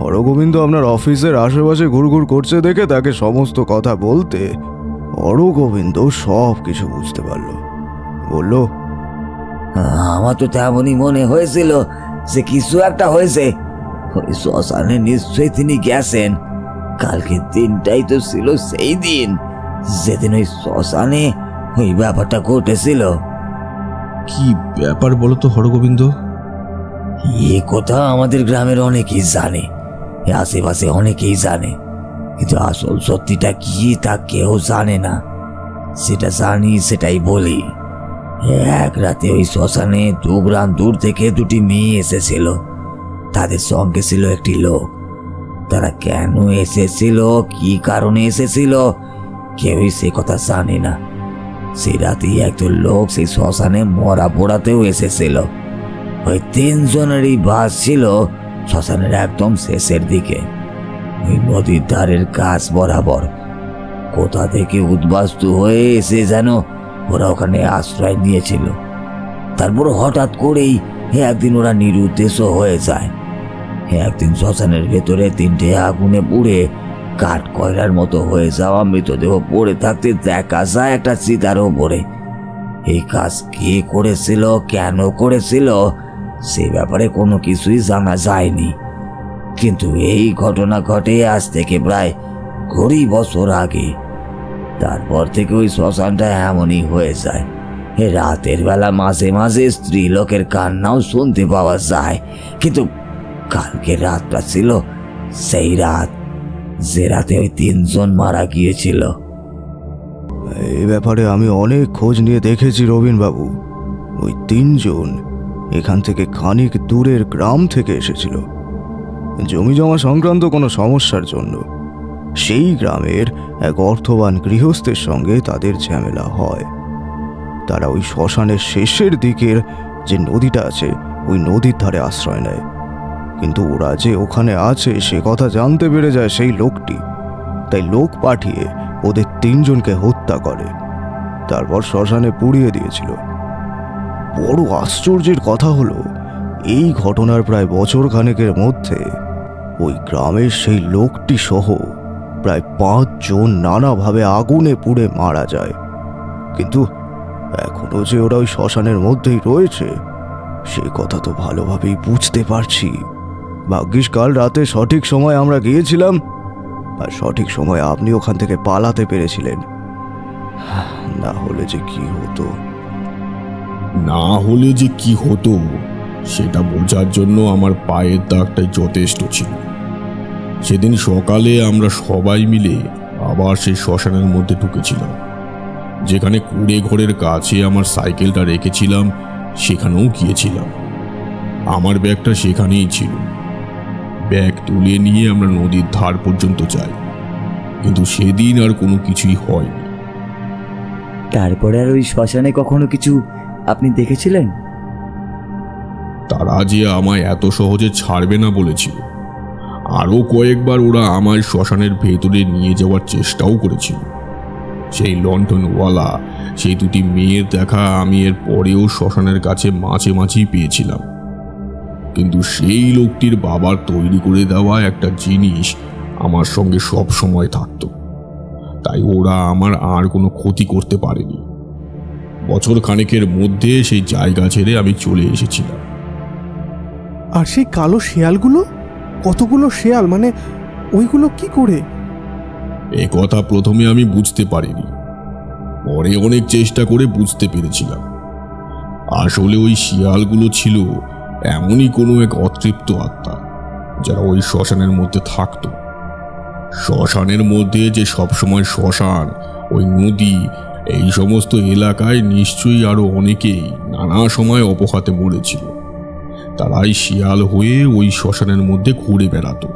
হরগোবিন্দ আপনার অফিসের আশেপাশে ঘুরঘুর করছে দেখে তাকে সমস্ত কথা বলতে হরগোবিন্দ সব কিছু বুঝতে পারল। বলল, আমার তো তেমনই মনে হয়েছিল যে কিছু একটা হয়েছে। ওই শ্মশানে নিশ্চয়ই তিনি গেছেন। কালকে দিনটাই তো ছিল সেই দিন যেদিন ওই শ্মশানে ওই ব্যাপারটা ঘটেছিল। কি ব্যাপার বলো তো হরগোবিন্দ? এ কথা আমাদের গ্রামের অনেকেই জানে, আশেপাশে অনেকেই জানে, কিন্তু আসল সত্যিটা কি তা কেউ জানে না। সেটা জানি সেটাই বলি। এক রাতে ওই শ্মশানে 2 গ্রাম দূর থেকে 2টি মেয়ে এসেছিল। তাদের সঙ্গে ছিল একটি লোক। তারা কেন এসেছিল, কি কারণে এসেছিল, কেউই সে কথা জানে না। সেই রাতেই একজন লোক সেই শ্মশানে মরা পোড়াতেও এসেছিল। ওই 3 জনেরই বাস ছিল শ্মশানের একদম শেষের দিকে, ওই নদীর ধারের কাছ বরাবর। কোথা থেকে উদ্বাস্তু হয়ে এসে যেন ওরা ওখানে আশ্রয় নিয়েছিল। তারপর হঠাৎ করেই একদিন ওরা নিরুদ্দেশ হয়ে যায়। একদিন শ্মশানের ভেতরে 3টে আগুনে পুড়ে কাঠ কয়লার মতো হয়ে যাওয়া মৃতদেহ পড়ে থাকতে দেখা যায় একটা চিতার ওপরে। এই কাজ কে করেছিল, কেন করেছিল, সে ব্যাপারে কোনো কিছুই জানা যায়নি। কিন্তু এই ঘটনা ঘটে আজ থেকে প্রায় 20 বছর আগে। তারপর থেকে ওই শ্মশানটা এমনই হয়ে যায়। রাতের বেলা মাঝে মাঝে স্ত্রী লোকের কান্নাও শুনতে পাওয়া যায়। কিন্তু কালকে রাতটা ছিল সেই রাত যে রাতে ওই 3 জন মারা গিয়েছিল। এই ব্যাপারে আমি অনেক খোঁজ নিয়ে দেখেছি রবিনবাবু। ওই 3 জন এখান থেকে খানিক দূরের গ্রাম থেকে এসেছিল জমি জমা সংক্রান্ত কোনো সমস্যার জন্য। সেই গ্রামের এক অর্থবান গৃহস্থের সঙ্গে তাদের ঝামেলা হয়। তারা ওই শ্মশানের শেষের দিকের যে নদীটা আছে ওই নদীর ধারে আশ্রয় নেয়। কিন্তু ওরা যে ওখানে আছে সে কথা জানতে পেরে যায় সেই লোকটি। তাই লোক পাঠিয়ে ওদের 3 জনকে হত্যা করে, তারপর শ্মশানে পুড়িয়ে দিয়েছিল। বড় আশ্চর্যের কথা হলো, এই ঘটনার প্রায় বছর খানেকের মধ্যে ওই গ্রামের সেই লোকটি সহ প্রায় 5 জন নানাভাবে আগুনে পুড়ে মারা যায়। কিন্তু এখনো যে ওরা ওই শ্মশানের মধ্যেই রয়েছে সে কথা তো ভালোভাবেই বুঝতে পারছি। ভাগ্যিস কাল রাতে সঠিক সময় আমরা গিয়েছিলাম, আর সঠিক সময় আপনি ওখান থেকে পালাতে পেরেছিলেন। না হলে যে কি হতো। না হলে যে কি হতো সেটা বোঝার জন্য আমার পায়ের দাগটাই যথেষ্ট ছিল। সেদিন সকালে আমরা সবাই মিলে আবার সেই শ্মশানের মধ্যে ঢুকেছিলাম। যেখানে কুড়ে ঘরের কাছে আমার সাইকেলটা রেখেছিলাম সেখানেও গিয়েছিলাম। আমার ব্যাগটা সেখানেই ছিল। ব্যাগ তুলে নিয়ে আমরা নদীর ধার পর্যন্ত যাই, কিন্তু সেদিন আর কোনো কিছুই হয়নি। তারপরে আর ওই শ্মশানে কখনো কিছু আপনি দেখেছিলেন? তারা যে আমায় এত সহজে ছাড়বে না বলেছিল। আরও কয়েকবার ওরা আমায় শ্মশানের ভেতরে নিয়ে যাওয়ার চেষ্টাও করেছিল। সেই লন্ঠনওয়ালা সেই 2টি মেয়ের দেখা আমি এর পরেও শ্মশানের কাছে মাঝে মাঝেই পেয়েছিলাম। কিন্তু সেই লোকটির বাবার তৈরি করে দেওয়া একটা জিনিস আমার সঙ্গে সব সময় থাকতো, তাই ওরা আমার আর কোনো ক্ষতি করতে পারেনি। বছর খানেকের মধ্যে সেই জায়গা ছেড়ে আমি চলে এসেছিলাম। আর সেই কালো শেয়ালগুলো, কতগুলো শেয়াল, মানে ওইগুলো কি করে? এ কথা প্রথমে আমি বুঝতে পারিনি, পরে অনেক চেষ্টা করে বুঝতে পেরেছিলাম। আসলে ওই শিয়ালগুলো ছিল এমনই কোনো এক অতৃপ্ত আত্মা যারা ওই শ্মশানের মধ্যে থাকত। শ্মশানের মধ্যে যে সবসময় শ্মশান, ওই নদী, এই সমস্ত এলাকায় নিশ্চয়ই আরো অনেকেই নানা সময় অপঘাতে মরেছিল। তারাই শিয়াল হয়ে ওই শ্মশানের মধ্যে ঘুরে বেড়াতো।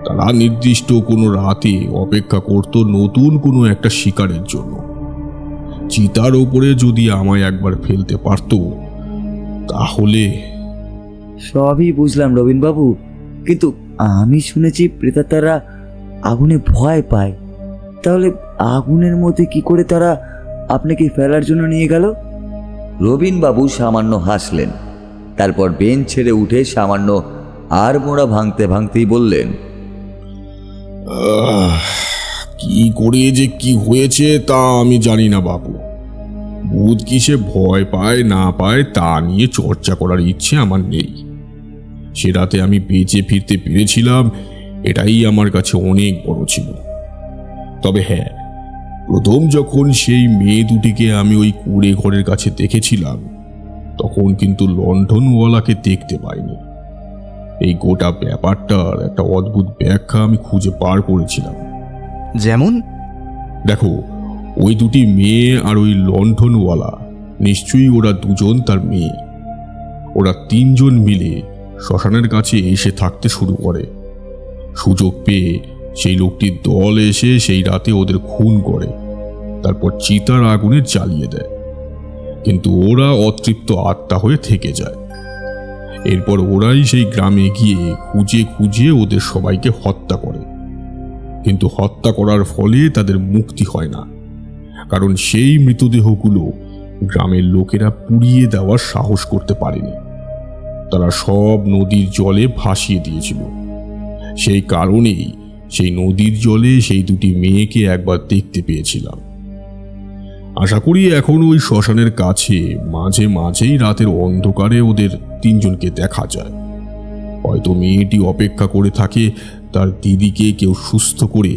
তারা নির্দিষ্ট কোনো রাতে অপেক্ষা করত নতুন কোনো একটা শিকারের জন্য। চিতার ওপরে যদি আমায় একবার ফেলতে পারত তাহলে। সবই বুঝলাম রবিনবাবু, কিন্তু আমি শুনেছি প্রেতাত্মারা আগুনে ভয় পায়। তাহলে আগুনের মধ্যে কি করে তারা আপনাকে ফেলার জন্য নিয়ে গেল? রবিনবাবু সামান্য হাসলেন, তারপর বেঞ্চ ছেড়ে উঠে সামান্য আর মোড়া ভাঙতে ভাঙতেই বললেন, কি করে যে কি হয়েছে তা আমি জানি না বাবু। ভূত কিসে ভয় পায় না পায় তা নিয়ে চর্চা করার ইচ্ছে আমার নেই। সে রাতে আমি বেঁচে ফিরতে পেরেছিলাম, এটাই আমার কাছে অনেক বড় ছিল। তবে হ্যাঁ, প্রথম যখন সেই মেয়ে দুটিকে আমি ওই কুঁড়ে ঘরের কাছে দেখেছিলাম, তখন কিন্তু লণ্ঠনওয়ালাকে দেখতে পাইনি। এই গোটা ব্যাপারটার একটা অদ্ভুত ব্যাখ্যা আমি খুঁজে বার করেছিলাম। যেমন? দেখো, ওই দুটি মেয়ে আর ওই লণ্ঠনওয়ালা, নিশ্চয়ই ওরা দুজন তার মেয়ে। ওরা তিনজন মিলে শ্মশানের কাছে এসে থাকতে শুরু করে। সুযোগ পেয়ে সেই লোকটির দল এসে সেই রাতে ওদের খুন করে, তারপর চিতার আগুনে জ্বালিয়ে দেয়। কিন্তু ওরা অতৃপ্ত আত্মা হয়ে থেকে যায়। এরপর ওরাই সেই গ্রামে গিয়ে খুঁজে খুঁজে ওদের সবাইকে হত্যা করে। কিন্তু হত্যা করার ফলে তাদের মুক্তি হয় না, কারণ সেই মৃতদেহগুলো গ্রামের লোকেরা পুড়িয়ে দেওয়ার সাহস করতে পারেনি। তারা সব নদীর জলে ভাসিয়ে দিয়েছিল। সেই কারণেই সেই নদীর জলে সেই দুটি মেয়েকে একবার দেখতে পেয়েছিলাম। আশা করি এখন ওই শ্মশানের কাছে মাঝে মাঝেই রাতের অন্ধকারে ওদের তিনজনকে দেখা যায়। হয়তো মেয়েটি অপেক্ষা করে থাকে তার দিদিকে কেউ সুস্থ করে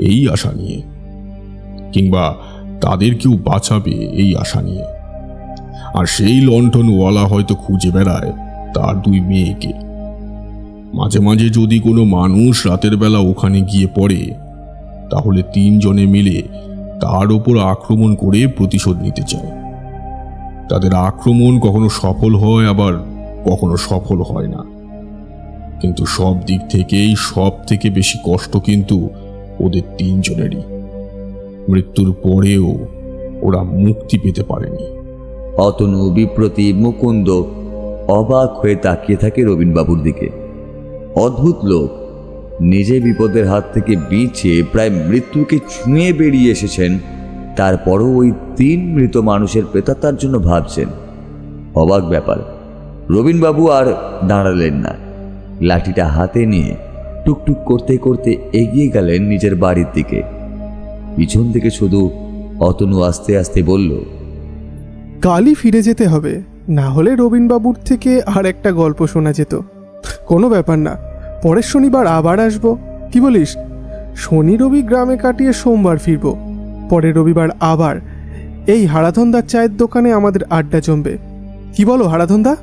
এই আশা নিয়ে, কিংবা তাদের কেউ বাঁচাবে এই আশা নিয়ে। আর সেই লণ্ঠনওয়ালা হয়তো খুঁজে বেড়ায় তার দুই মেয়েকে। মাঝে মাঝে যদি কোনো মানুষ রাতের বেলা ওখানে গিয়ে পড়ে, তাহলে তিনজনে মিলে তার ওপর আক্রমণ করে প্রতিশোধ নিতে চায়। তাদের আক্রমণ কখনো সফল হয়, আবার কখনো সফল হয় না। কিন্তু সব দিক থেকেই সব থেকে বেশি কষ্ট কিন্তু ওদের তিনজনেরই। মৃত্যুর পরেও ওরা মুক্তি পেতে পারেনি। অতনু, বিপ্রতি, মুকুন্দ অবাক হয়ে তাকিয়ে থাকে রবীনবাবুর দিকে। অদ্ভুত লোক, নিজে বিপদের হাত থেকে বেঁচে প্রায় মৃত্যুকে ছুঁয়ে বেরিয়ে এসেছেন, তারপরও ওই তিন মৃত মানুষের প্রেতাত্মার জন্য ভাবছেন। অবাক ব্যাপার। রবীনবাবু আর দাঁড়ালেন না, লাঠিটা হাতে নিয়ে টুকটুক করতে করতে এগিয়ে গেলেন নিজের বাড়ির দিকে। পিছন থেকে শুধু অতনু আস্তে আস্তে বলল, কালই ফিরে যেতে হবে, না হলে রবীনবাবুর থেকে আর একটা গল্প শোনা যেত। কোনো ব্যাপার না, পরের শনিবার আবার আসবো, কি বলিস? শনি রবি গ্রামে কাটিয়ে সোমবার ফিরব। পরের রবিবার আবার এই হারাধনদার চায়ের দোকানে আমাদের আড্ডা জমবে। কি বলো হারাধনদা?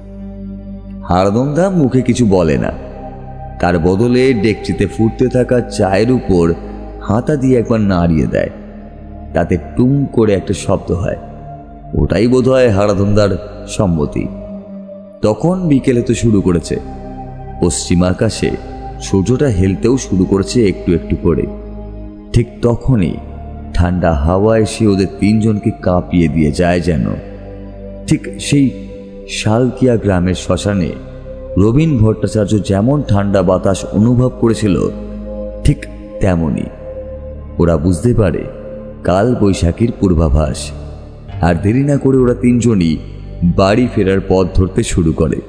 হারাধনদা মুখে কিছু বলে না, তার বদলে ডেকচিতে ফুটতে থাকা চায়ের উপর হাতা দিয়ে একবার নাড়িয়ে দেয়। তাতে টুম করে একটা শব্দ হয়। ওটাই বোধ হয় হারাধনদার সম্মতি। তখন বিকেলে তো শুরু করেছে। পশ্চিম আকাশে সূর্যটা হেলতেও শুরু করেছে একটু একটু করে। ঠিক তখনই ঠান্ডা হাওয়া এসে ওদের তিনজনকে কাঁপিয়ে দিয়ে যায় যেন। ঠিক সেই শালকিয়া গ্রামের শ্মশানে রবীন ভট্টাচার্য যেমন ঠান্ডা বাতাস অনুভব করেছিল, ঠিক তেমনই ওরা বুঝতে পারে কাল বৈশাখীর পূর্বাভাস। আর দেরি না করে ওরা তিনজনই বাড়ি ফেরার পথ ধরতে শুরু করে।